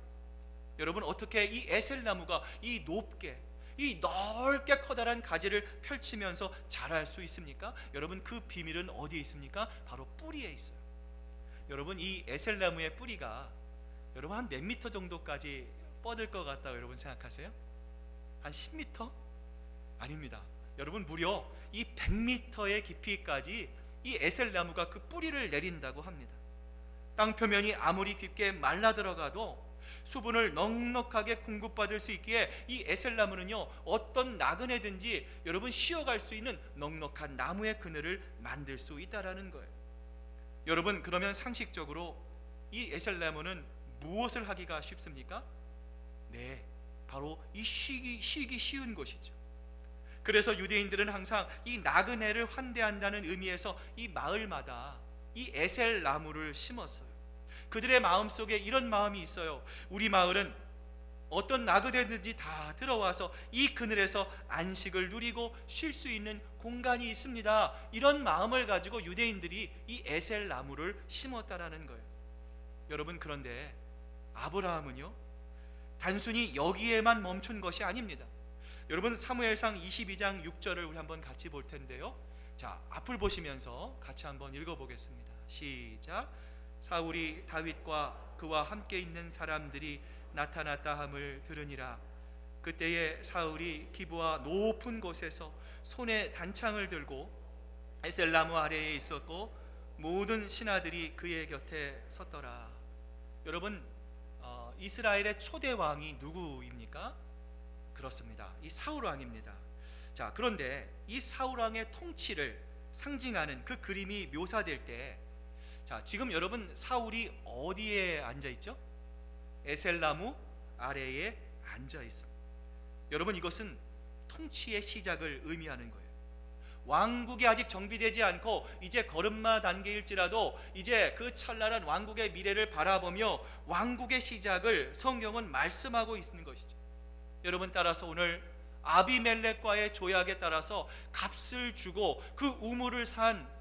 여러분 어떻게 이 에셀 나무가 이 높게, 이 넓게 커다란 가지를 펼치면서 자랄 수 있습니까? 여러분, 그 비밀은 어디에 있습니까? 바로 뿌리에 있어요. 여러분, 이 에셀 나무의 뿌리가 여러분 한 몇 미터 정도까지 뻗을 것 같다고 여러분 생각하세요? 한 10미터? 아닙니다. 여러분, 무려 이 100미터의 깊이까지 이 에셀 나무가 그 뿌리를 내린다고 합니다. 땅 표면이 아무리 깊게 말라 들어가도 수분을 넉넉하게 공급받을 수 있기에 이 에셀 나무는요, 어떤 나그네든지 여러분 쉬어갈 수 있는 넉넉한 나무의 그늘을 만들 수 있다라는 거예요. 여러분, 그러면 상식적으로 이 에셀 나무는 무엇을 하기가 쉽습니까? 네, 바로 이 쉬기 쉬운 곳이죠. 그래서 유대인들은 항상 이 나그네를 환대한다는 의미에서 이 마을마다 이 에셀 나무를 심었어요. 그들의 마음속에 이런 마음이 있어요. 우리 마을은 어떤 나그네든지 다 들어와서 이 그늘에서 안식을 누리고 쉴 수 있는 공간이 있습니다. 이런 마음을 가지고 유대인들이 이 에셀 나무를 심었다라는 거예요. 여러분, 그런데 아브라함은요, 단순히 여기에만 멈춘 것이 아닙니다. 여러분, 사무엘상 22장 6절을 우리 한번 같이 볼 텐데요. 자, 앞을 보시면서 같이 한번 읽어보겠습니다. 시작. 사울이 다윗과 그와 함께 있는 사람들이 나타났다 함을 들으니라. 그때에 사울이 기브와 높은 곳에서 손에 단창을 들고 에셀 나무 아래에 있었고 모든 신하들이 그의 곁에 섰더라. 여러분, 이스라엘의 초대 왕이 누구입니까? 그렇습니다. 이 사울 왕입니다. 자, 그런데 이 사울 왕의 통치를 상징하는 그 그림이 묘사될 때, 자, 지금 여러분 사울이 어디에 앉아 있죠? 에셀 나무 아래에 앉아 있어. 여러분, 이것은 통치의 시작을 의미하는 거예요. 왕국이 아직 정비되지 않고 이제 걸음마 단계일지라도 이제 그 찬란한 왕국의 미래를 바라보며 왕국의 시작을 성경은 말씀하고 있는 것이죠. 여러분, 따라서 오늘 아비멜렉과의 조약에 따라서 값을 주고 그 우물을 산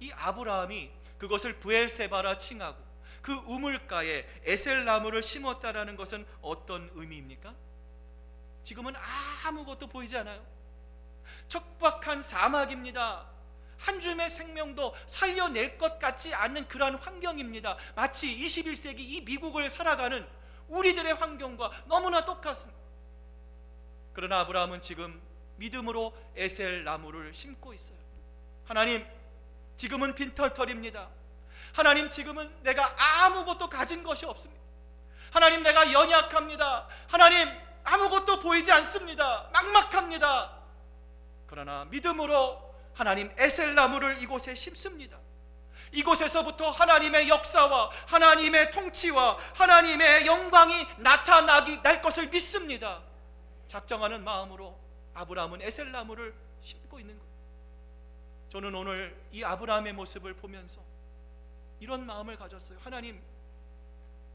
이 아브라함이 그것을 브엘세바라 칭하고 그 우물가에 에셀 나무를 심었다라는 것은 어떤 의미입니까? 지금은 아무것도 보이지 않아요. 척박한 사막입니다. 한 줌의 생명도 살려낼 것 같지 않은 그러한 환경입니다. 마치 21세기 이 미국을 살아가는 우리들의 환경과 너무나 똑같습니다. 그러나 아브라함은 지금 믿음으로 에셀 나무를 심고 있어요. 하나님, 지금은 빈털털입니다. 하나님, 지금은 내가 아무것도 가진 것이 없습니다. 하나님, 내가 연약합니다. 하나님, 아무것도 보이지 않습니다. 막막합니다. 그러나 믿음으로 하나님 에셀 나무를 이곳에 심습니다. 이곳에서부터 하나님의 역사와 하나님의 통치와 하나님의 영광이 날 것을 믿습니다. 작정하는 마음으로 아브라함은 에셀 나무를 심고 있는 거예요. 저는 오늘 이 아브라함의 모습을 보면서 이런 마음을 가졌어요. 하나님,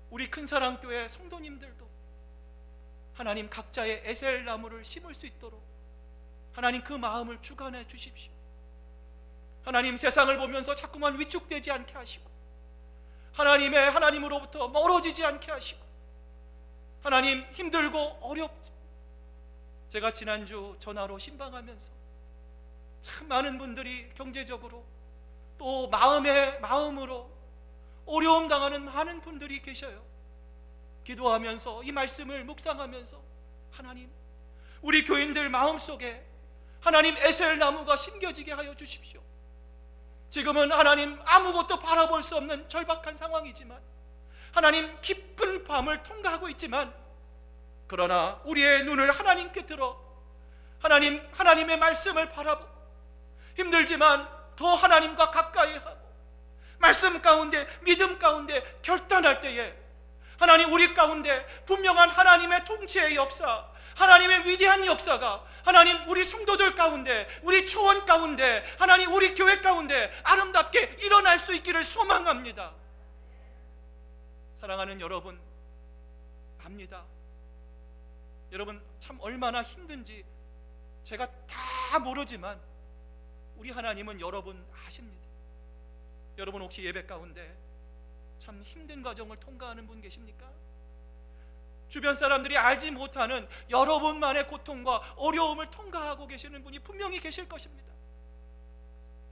우리 큰사랑교회 성도님들도 하나님 각자의 에셀 나무를 심을 수 있도록 하나님 그 마음을 주관해 주십시오. 하나님, 세상을 보면서 자꾸만 위축되지 않게 하시고 하나님으로부터 멀어지지 않게 하시고 하나님, 힘들고 어렵습니다. 제가 지난주 전화로 신방하면서 참 많은 분들이 경제적으로 또 마음으로 어려움 당하는 많은 분들이 계셔요. 기도하면서 이 말씀을 묵상하면서 하나님, 우리 교인들 마음속에 하나님 에셀 나무가 심겨지게 하여 주십시오. 지금은 하나님 아무것도 바라볼 수 없는 절박한 상황이지만 하나님 깊은 밤을 통과하고 있지만 그러나 우리의 눈을 하나님께 들어 하나님의 말씀을 바라보고 힘들지만 더 하나님과 가까이 하고 말씀 가운데 믿음 가운데 결단할 때에 하나님 우리 가운데 분명한 하나님의 통치의 역사, 하나님의 위대한 역사가 하나님 우리 성도들 가운데, 우리 초원 가운데, 하나님 우리 교회 가운데 아름답게 일어날 수 있기를 소망합니다. 사랑하는 여러분, 압니다. 여러분 참 얼마나 힘든지 제가 다 모르지만 우리 하나님은 여러분 아십니다. 여러분 혹시 예배 가운데 참 힘든 과정을 통과하는 분 계십니까? 주변 사람들이 알지 못하는 여러분만의 고통과 어려움을 통과하고 계시는 분이 분명히 계실 것입니다.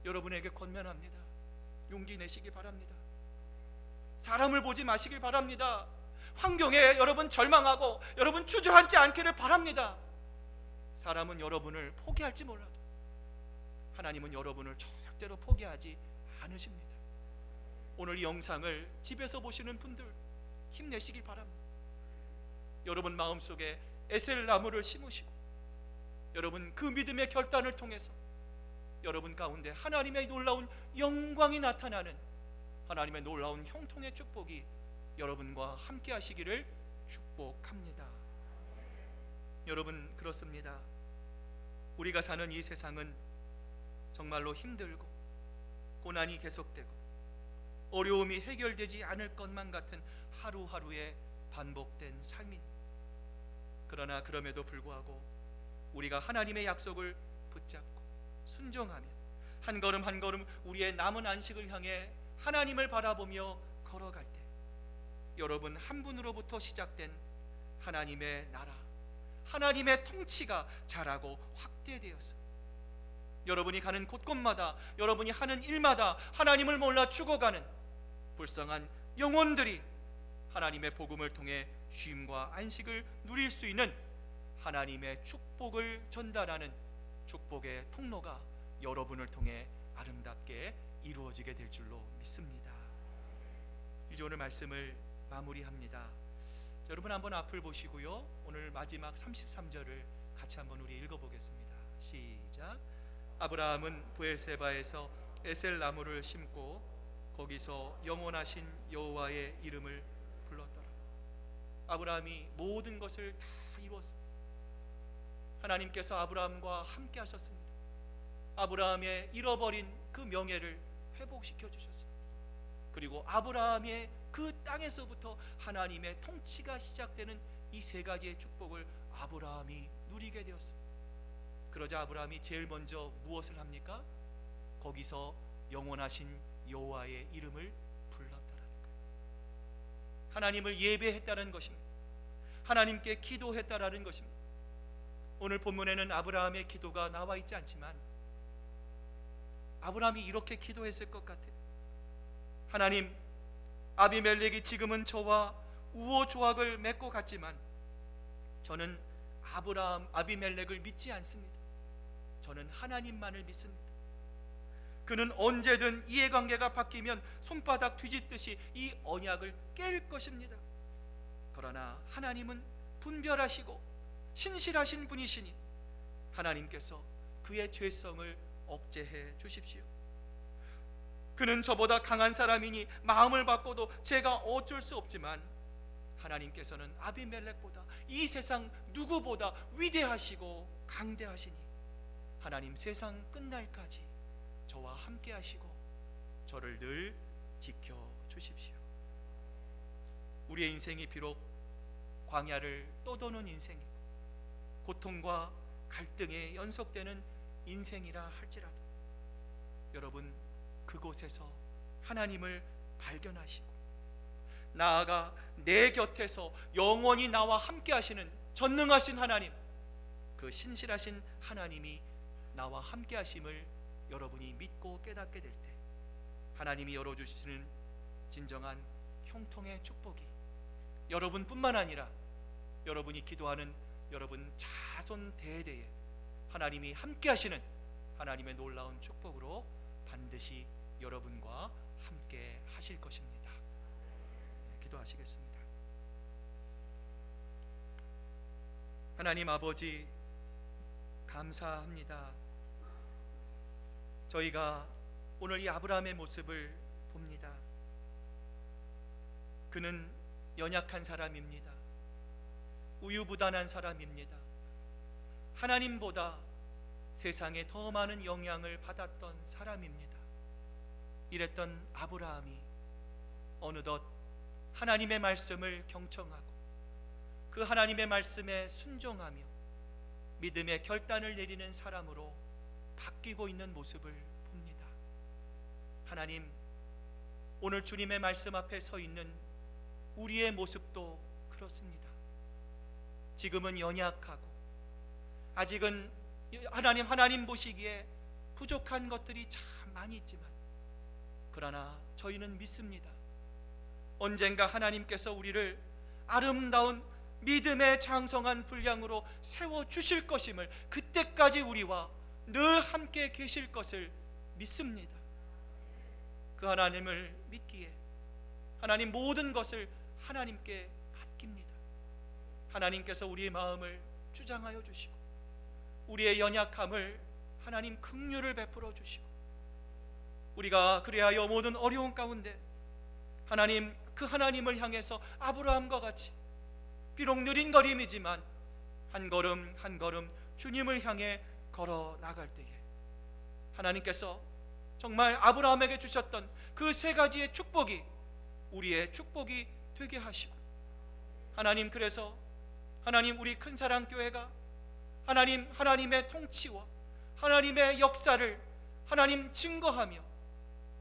여러분에게 권면합니다. 용기 내시기 바랍니다. 사람을 보지 마시길 바랍니다. 환경에 여러분 절망하고 여러분 주저앉지 않기를 바랍니다. 사람은 여러분을 포기할지 몰라도 하나님은 여러분을 절대로 포기하지 않으십니다. 오늘 이 영상을 집에서 보시는 분들 힘내시길 바랍니다. 여러분 마음속에 에셀 나무를 심으시고 여러분 그 믿음의 결단을 통해서 여러분 가운데 하나님의 놀라운 영광이 나타나는 하나님의 놀라운 형통의 축복이 여러분과 함께 하시기를 축복합니다. 여러분 그렇습니다. 우리가 사는 이 세상은 정말로 힘들고 고난이 계속되고 어려움이 해결되지 않을 것만 같은 하루하루의 반복된 삶입니다. 그러나 그럼에도 불구하고 우리가 하나님의 약속을 붙잡고 순종하며 한 걸음 한 걸음 우리의 남은 안식을 향해 하나님을 바라보며 걸어갈 때 여러분 한 분으로부터 시작된 하나님의 나라, 하나님의 통치가 자라고 확대되어서 여러분이 가는 곳곳마다 여러분이 하는 일마다 하나님을 몰라 죽어가는 불쌍한 영혼들이 하나님의 복음을 통해 쉼과 안식을 누릴 수 있는 하나님의 축복을 전달하는 축복의 통로가 여러분을 통해 아름답게 이루어지게 될 줄로 믿습니다. 이제 오늘 말씀을 마무리합니다. 여러분 한번 앞을 보시고요. 오늘 마지막 33절을 같이 한번 우리 읽어보겠습니다. 시작. 아브라함은 부엘세바에서 에셀 나무를 심고 거기서 영원하신 여호와의 이름을 불렀더라. 아브라함이 모든 것을 다 이루었습니다. 하나님께서 아브라함과 함께 하셨습니다. 아브라함의 잃어버린 그 명예를 회복시켜 주셨습니다. 그리고 아브라함의 그 땅에서부터 하나님의 통치가 시작되는 이 세 가지의 축복을 아브라함이 누리게 되었습니다. 그러자 아브라함이 제일 먼저 무엇을 합니까? 거기서 영원하신 여호와의 이름을 불렀다라는 거예요. 하나님을 예배했다는 것입니다. 하나님께 기도했다라는 것입니다. 오늘 본문에는 아브라함의 기도가 나와 있지 않지만 아브라함이 이렇게 기도했을 것 같아요. 하나님, 아비멜렉이 지금은 저와 우호 조약을 맺고 갔지만 저는 아비멜렉을 믿지 않습니다. 저는 하나님만을 믿습니다. 그는 언제든 이해관계가 바뀌면 손바닥 뒤집듯이 이 언약을 깰 것입니다. 그러나 하나님은 분별하시고 신실하신 분이시니 하나님께서 그의 죄성을 억제해 주십시오. 그는 저보다 강한 사람이니 마음을 바꿔도 제가 어쩔 수 없지만 하나님께서는 아비멜렉보다 이 세상 누구보다 위대하시고 강대하시니 하나님 세상 끝날까지 저와 함께 하시고 저를 늘 지켜 주십시오. 우리의 인생이 비록 광야를 떠도는 인생이고 고통과 갈등에 연속되는 인생이라 할지라도 여러분 그곳에서 하나님을 발견하시고 나아가 내 곁에서 영원히 나와 함께 하시는 전능하신 하나님, 그 신실하신 하나님이 나와 함께 하심을 여러분이 믿고 깨닫게 될 때 하나님이 열어주시는 진정한 형통의 축복이 여러분뿐만 아니라 여러분이 기도하는 여러분 자손 대대에 하나님이 함께 하시는 하나님의 놀라운 축복으로 반드시 여러분과 함께 하실 것입니다. 기도하시겠습니다. 하나님 아버지, 감사합니다. 저희가 오늘 이 아브라함의 모습을 봅니다. 그는 연약한 사람입니다. 우유부단한 사람입니다. 하나님보다 세상에 더 많은 영향을 받았던 사람입니다. 이랬던 아브라함이 어느덧 하나님의 말씀을 경청하고 그 하나님의 말씀에 순종하며 믿음의 결단을 내리는 사람으로 바뀌고 있는 모습을 봅니다. 하나님, 오늘 주님의 말씀 앞에 서 있는 우리의 모습도 그렇습니다. 지금은 연약하고 아직은 하나님 보시기에 부족한 것들이 참 많이 있지만 그러나 저희는 믿습니다. 언젠가 하나님께서 우리를 아름다운 믿음의 장성한 분량으로 세워주실 것임을, 그때까지 우리와 늘 함께 계실 것을 믿습니다. 그 하나님을 믿기에 하나님 모든 것을 하나님께 맡깁니다. 하나님께서 우리의 마음을 주장하여 주시고 우리의 연약함을 하나님 긍휼을 베풀어 주시고 우리가 그리하여 모든 어려운 가운데 하나님, 그 하나님을 향해서 아브라함과 같이 비록 느린 걸음이지만 한 걸음 한 걸음 주님을 향해 걸어 나갈 때에 하나님께서 정말 아브라함에게 주셨던 그 세 가지의 축복이 우리의 축복이 되게 하시고 하나님, 그래서 하나님, 우리 큰사랑교회가 하나님의 통치와 하나님의 역사를 하나님 증거하며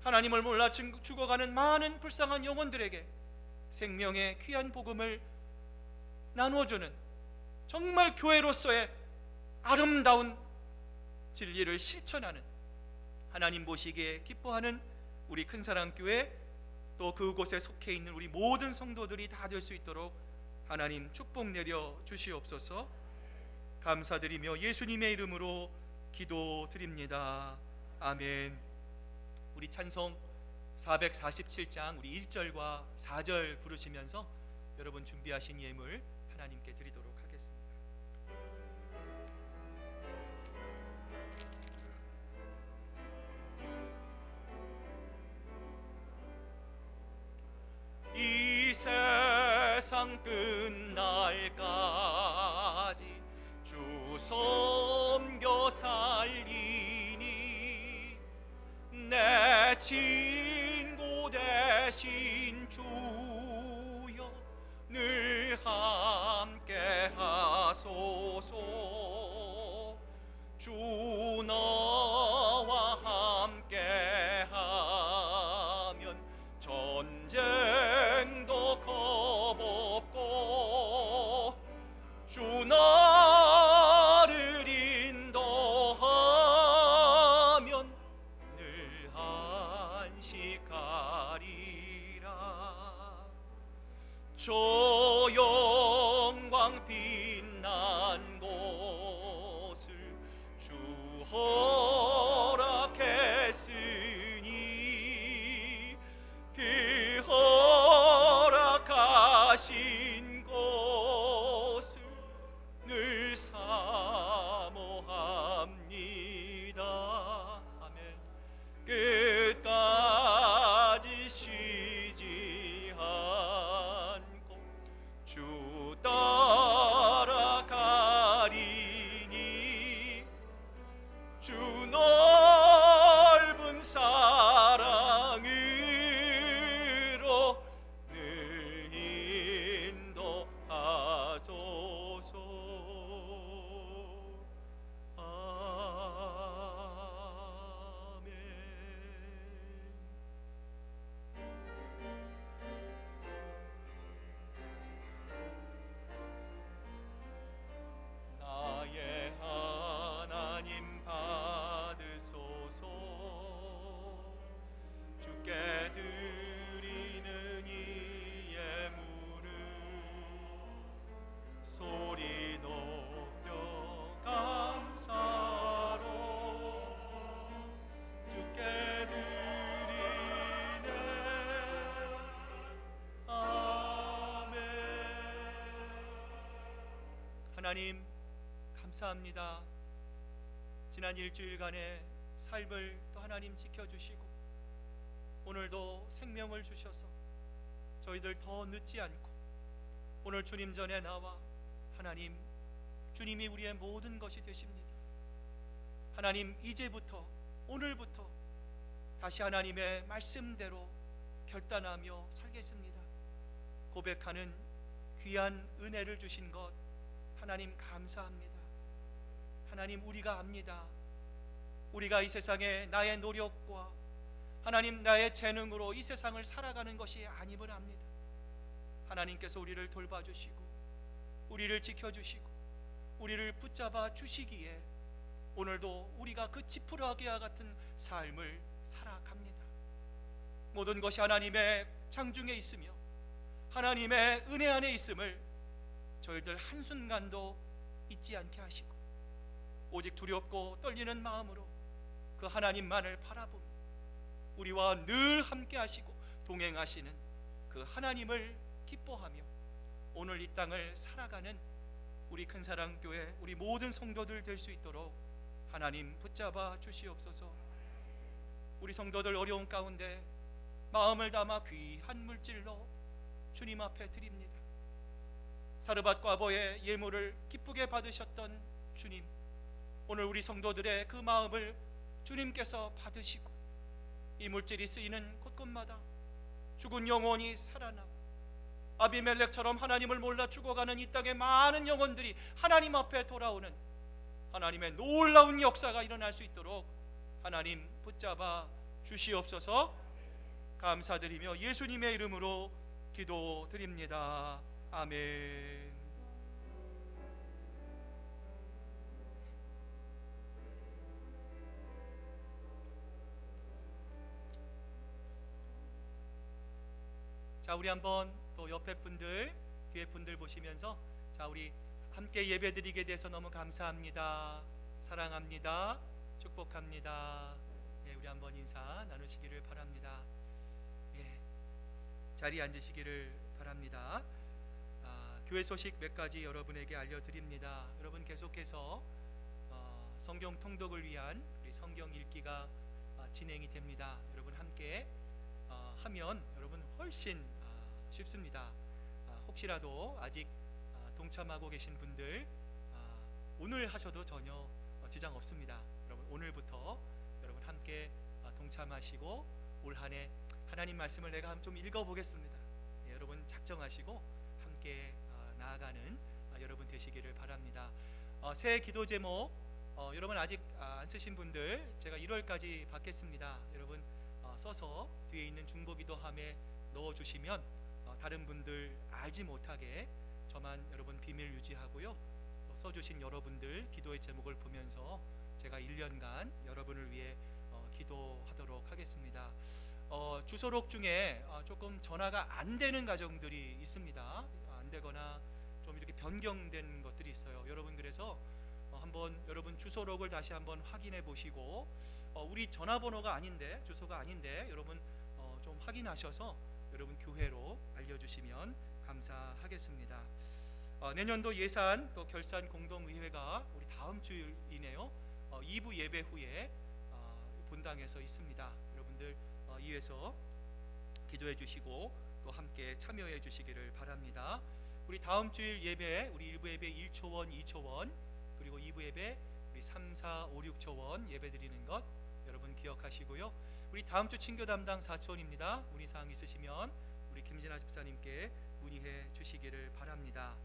하나님을 몰라 죽어가는 많은 불쌍한 영혼들에게 생명의 귀한 복음을 나누어주는 정말 교회로서의 아름다운 진리를 실천하는 하나님 보시기에 기뻐하는 우리 큰사랑교회, 또 그곳에 속해 있는 우리 모든 성도들이 다 될 수 있도록 하나님 축복 내려 주시옵소서. 감사드리며 예수님의 이름으로 기도드립니다. 아멘. 우리 찬송 447장 우리 1절과 4절 부르시면서 여러분 준비하신 예물 하나님께 드리도록 하겠습니다. 이 세상 끝날까지 주 섬겨 살리니 내 친구 되신 주여 늘 함께 하소서. 주 너와 함께 하면 전쟁도 겁없고 주 나를 인도하면 늘 안식하리라. 저 영광 빛 하나님 감사합니다. 지난 일주일간의 삶을 또 하나님 지켜주시고 오늘도 생명을 주셔서 저희들 더 늦지 않고 오늘 주님 전에 나와 하나님, 주님이 우리의 모든 것이 되십니다. 하나님, 이제부터 오늘부터 다시 하나님의 말씀대로 결단하며 살겠습니다 고백하는 귀한 은혜를 주신 것 하나님 감사합니다. 하나님, 우리가 압니다. 우리가 이 세상에 나의 노력과 하나님 나의 재능으로 이 세상을 살아가는 것이 아님을 압니다. 하나님께서 우리를 돌봐주시고 우리를 지켜주시고 우리를 붙잡아 주시기에 오늘도 우리가 그 지푸라기와 같은 삶을 살아갑니다. 모든 것이 하나님의 장중에 있으며 하나님의 은혜 안에 있음을 저희들 한순간도 잊지 않게 하시고 오직 두렵고 떨리는 마음으로 그 하나님만을 바라보며 우리와 늘 함께 하시고 동행하시는 그 하나님을 기뻐하며 오늘 이 땅을 살아가는 우리 큰사랑교회 우리 모든 성도들 될 수 있도록 하나님 붙잡아 주시옵소서. 우리 성도들 어려운 가운데 마음을 담아 귀한 물질로 주님 앞에 드립니다. 사르밧 과보의 예물을 기쁘게 받으셨던 주님, 오늘 우리 성도들의 그 마음을 주님께서 받으시고 이 물질이 쓰이는 곳곳마다 죽은 영혼이 살아나고 아비멜렉처럼 하나님을 몰라 죽어가는 이 땅의 많은 영혼들이 하나님 앞에 돌아오는 하나님의 놀라운 역사가 일어날 수 있도록 하나님 붙잡아 주시옵소서. 감사드리며 예수님의 이름으로 기도드립니다. 아멘. 자, 우리 한번 또 옆에 분들, 뒤에 분들 보시면서 자, 우리 함께 예배드리게 돼서 너무 감사합니다. 사랑합니다. 축복합니다. 예, 우리 한번 인사 나누시기를 바랍니다. 예, 자리에 앉으시기를 바랍니다. 교회 소식 몇 가지 여러분에게 알려드립니다. 여러분 계속해서 성경 통독을 위한 우리 성경 읽기가 진행이 됩니다. 여러분 함께 하면 여러분 훨씬 쉽습니다. 혹시라도 아직 동참하고 계신 분들 오늘 하셔도 전혀 지장 없습니다. 여러분 오늘부터 여러분 함께 동참하시고 올 한 해 하나님 말씀을 내가 좀 읽어보겠습니다. 예, 여러분 작정하시고 함께 나아가는 여러분 되시기를 바랍니다. 새해 기도 제목 여러분 아직 안 쓰신 분들 제가 1월까지 받겠습니다. 여러분 써서 뒤에 있는 중보기도함에 넣어주시면 다른 분들 알지 못하게 저만 여러분 비밀 유지하고요. 또 써주신 여러분들 기도의 제목을 보면서 제가 1년간 여러분을 위해 기도하도록 하겠습니다. 주소록 중에 조금 전화가 안 되는 가정들이 있습니다. 안 되거나 좀 이렇게 변경된 것들이 있어요. 여러분 그래서 한번 여러분 주소록을 다시 한번 확인해 보시고 우리 전화번호가 아닌데 주소가 아닌데 여러분 좀 확인하셔서 여러분 교회로 알려주시면 감사하겠습니다. 내년도 예산 또 결산 공동의회가 우리 다음 주일이네요. 2부 예배 후에 본당에서 있습니다. 여러분들 이에서 기도해 주시고 또 함께 참여해 주시기를 바랍니다. 우리 다음 주일 예배 우리 1부 예배 1초원 2초원 그리고 2부 예배 우리 3, 4, 5, 6초원 예배 드리는 것 여러분 기억하시고요. 우리 다음 주 친교 담당 4초원입니다. 문의사항 있으시면 우리 김진아 집사님께 문의해 주시기를 바랍니다.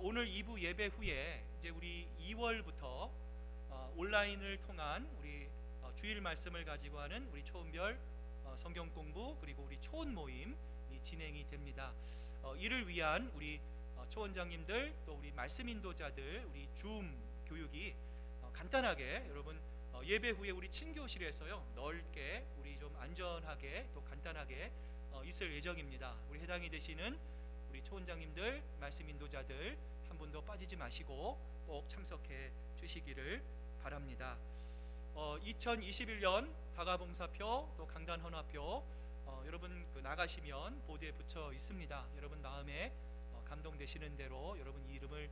오늘 2부 예배 후에 이제 우리 2월부터 온라인을 통한 우리 주일 말씀을 가지고 하는 우리 초은별 성경 공부 그리고 우리 초원 모임이 진행이 됩니다. 이를 위한 우리 초원장님들 또 우리 말씀 인도자들 우리 줌 교육이 간단하게 여러분 예배 후에 우리 친교실에서요 넓게 우리 좀 안전하게 또 간단하게 있을 예정입니다. 우리 해당이 되시는 우리 초원장님들 말씀 인도자들 한 분도 빠지지 마시고 꼭 참석해 주시기를 바랍니다. 2021년 다가봉사표 또 강단헌화표 여러분 그 나가시면 보드에 붙여 있습니다. 여러분 마음에 감동되시는 대로 여러분 이름을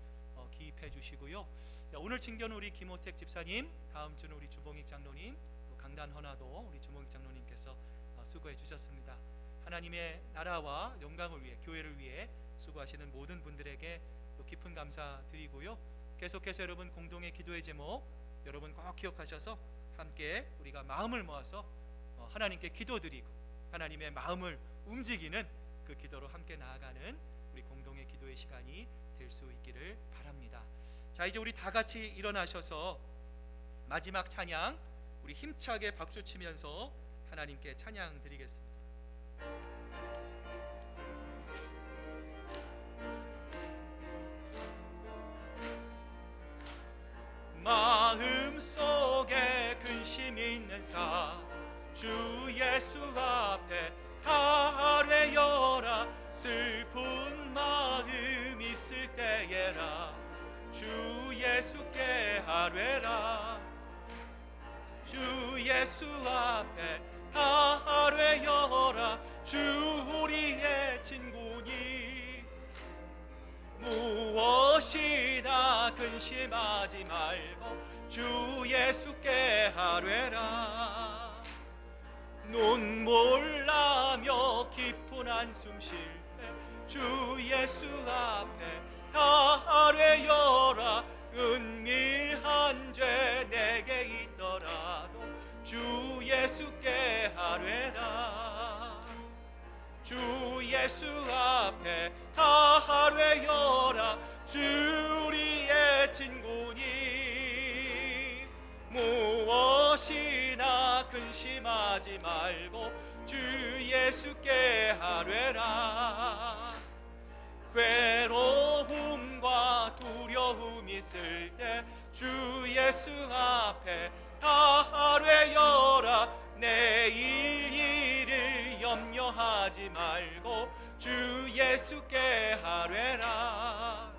기입해 주시고요. 오늘 친견 우리 김호택 집사님, 다음 주는 우리 주봉익 장로님, 또 강단 헌화도 우리 주봉익 장로님께서 수고해 주셨습니다. 하나님의 나라와 영광을 위해, 교회를 위해 수고하시는 모든 분들에게 또 깊은 감사 드리고요. 계속해서 여러분 공동의 기도의 제목 여러분 꼭 기억하셔서 함께 우리가 마음을 모아서 하나님께 기도드리고 하나님의 마음을 움직이는 그 기도로 함께 나아가는 우리 공동의 기도의 시간이 될 수 있기를 바랍니다. 자, 이제 우리 다 같이 일어나셔서 마지막 찬양 우리 힘차게 박수 치면서 하나님께 찬양 드리겠습니다. 마음속에 근심 있는 사 주 예수 앞에 아뢰어라. 슬픈 마음 있을 때에라 주 예수께 아뢰라. 주 예수 앞에 아뢰어라. 주 우리의 친구니 무엇이나 근심하지 말고 주 예수께 아뢰라. 눈물 나며 깊은 한숨 쉴 때 주 예수 앞에 아뢰어라. 은밀한 죄 내게 있더라도 주 예수께 아뢰라. 주 예수 앞에 아뢰어라. 주 우리의 친구니 무엇이나 근심하지 말고 주 예수께 아뢰라. 괴로움과 두려움 있을 때 주 예수 앞에 아뢰어라. 내일 일을 염려하지 말고 주 예수께 아뢰라.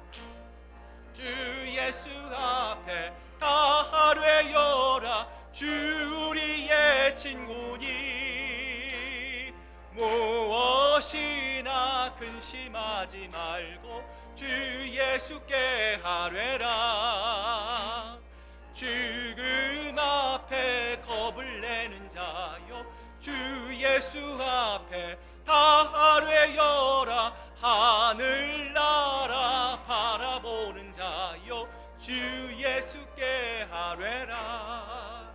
주 예수 앞에 아뢰어라. 주 우리의 친구니 무엇이나 근심하지 말고 주 예수께 아뢰라. 죽음 앞에 겁을 내는 자여 주 예수 앞에 아뢰어라. 하늘나라 바라보는 자여 주 예수께 아뢰라.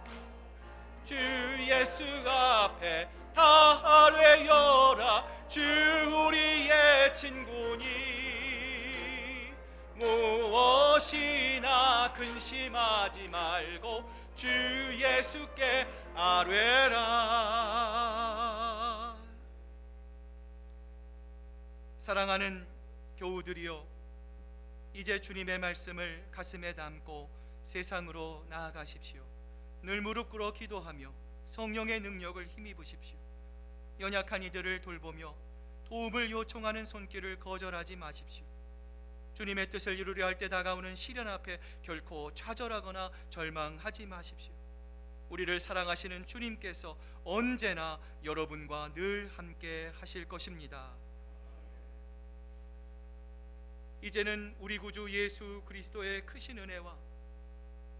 주 예수 앞에 아뢰어라. 주 우리의 친구니 무엇이나 근심하지 말고 주 예수께 아뢰라. 사랑하는 교우들이여, 이제 주님의 말씀을 가슴에 담고 세상으로 나아가십시오. 늘 무릎 꿇어 기도하며 성령의 능력을 힘입으십시오. 연약한 이들을 돌보며 도움을 요청하는 손길을 거절하지 마십시오. 주님의 뜻을 이루려 할 때 다가오는 시련 앞에 결코 좌절하거나 절망하지 마십시오. 우리를 사랑하시는 주님께서 언제나 여러분과 늘 함께 하실 것입니다. 이제는 우리 구주 예수 그리스도의 크신 은혜와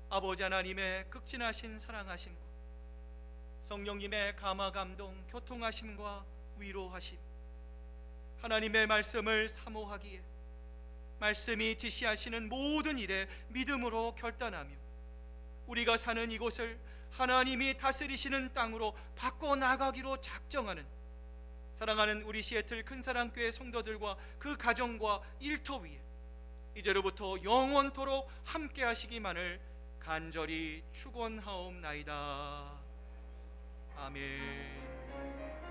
아버지 하나님의 극진하신 사랑하심과 성령님의 감화 감동 교통하심과 위로하심, 하나님의 말씀을 사모하기에 말씀이 지시하시는 모든 일에 믿음으로 결단하며 우리가 사는 이곳을 하나님이 다스리시는 땅으로 바꿔나가기로 작정하는 사랑하는 우리 시애틀 큰사랑교회 성도들과 그 가정과 일터 위에 이제로부터 영원토록 함께 하시기만을 간절히 축원하옵나이다. 아멘.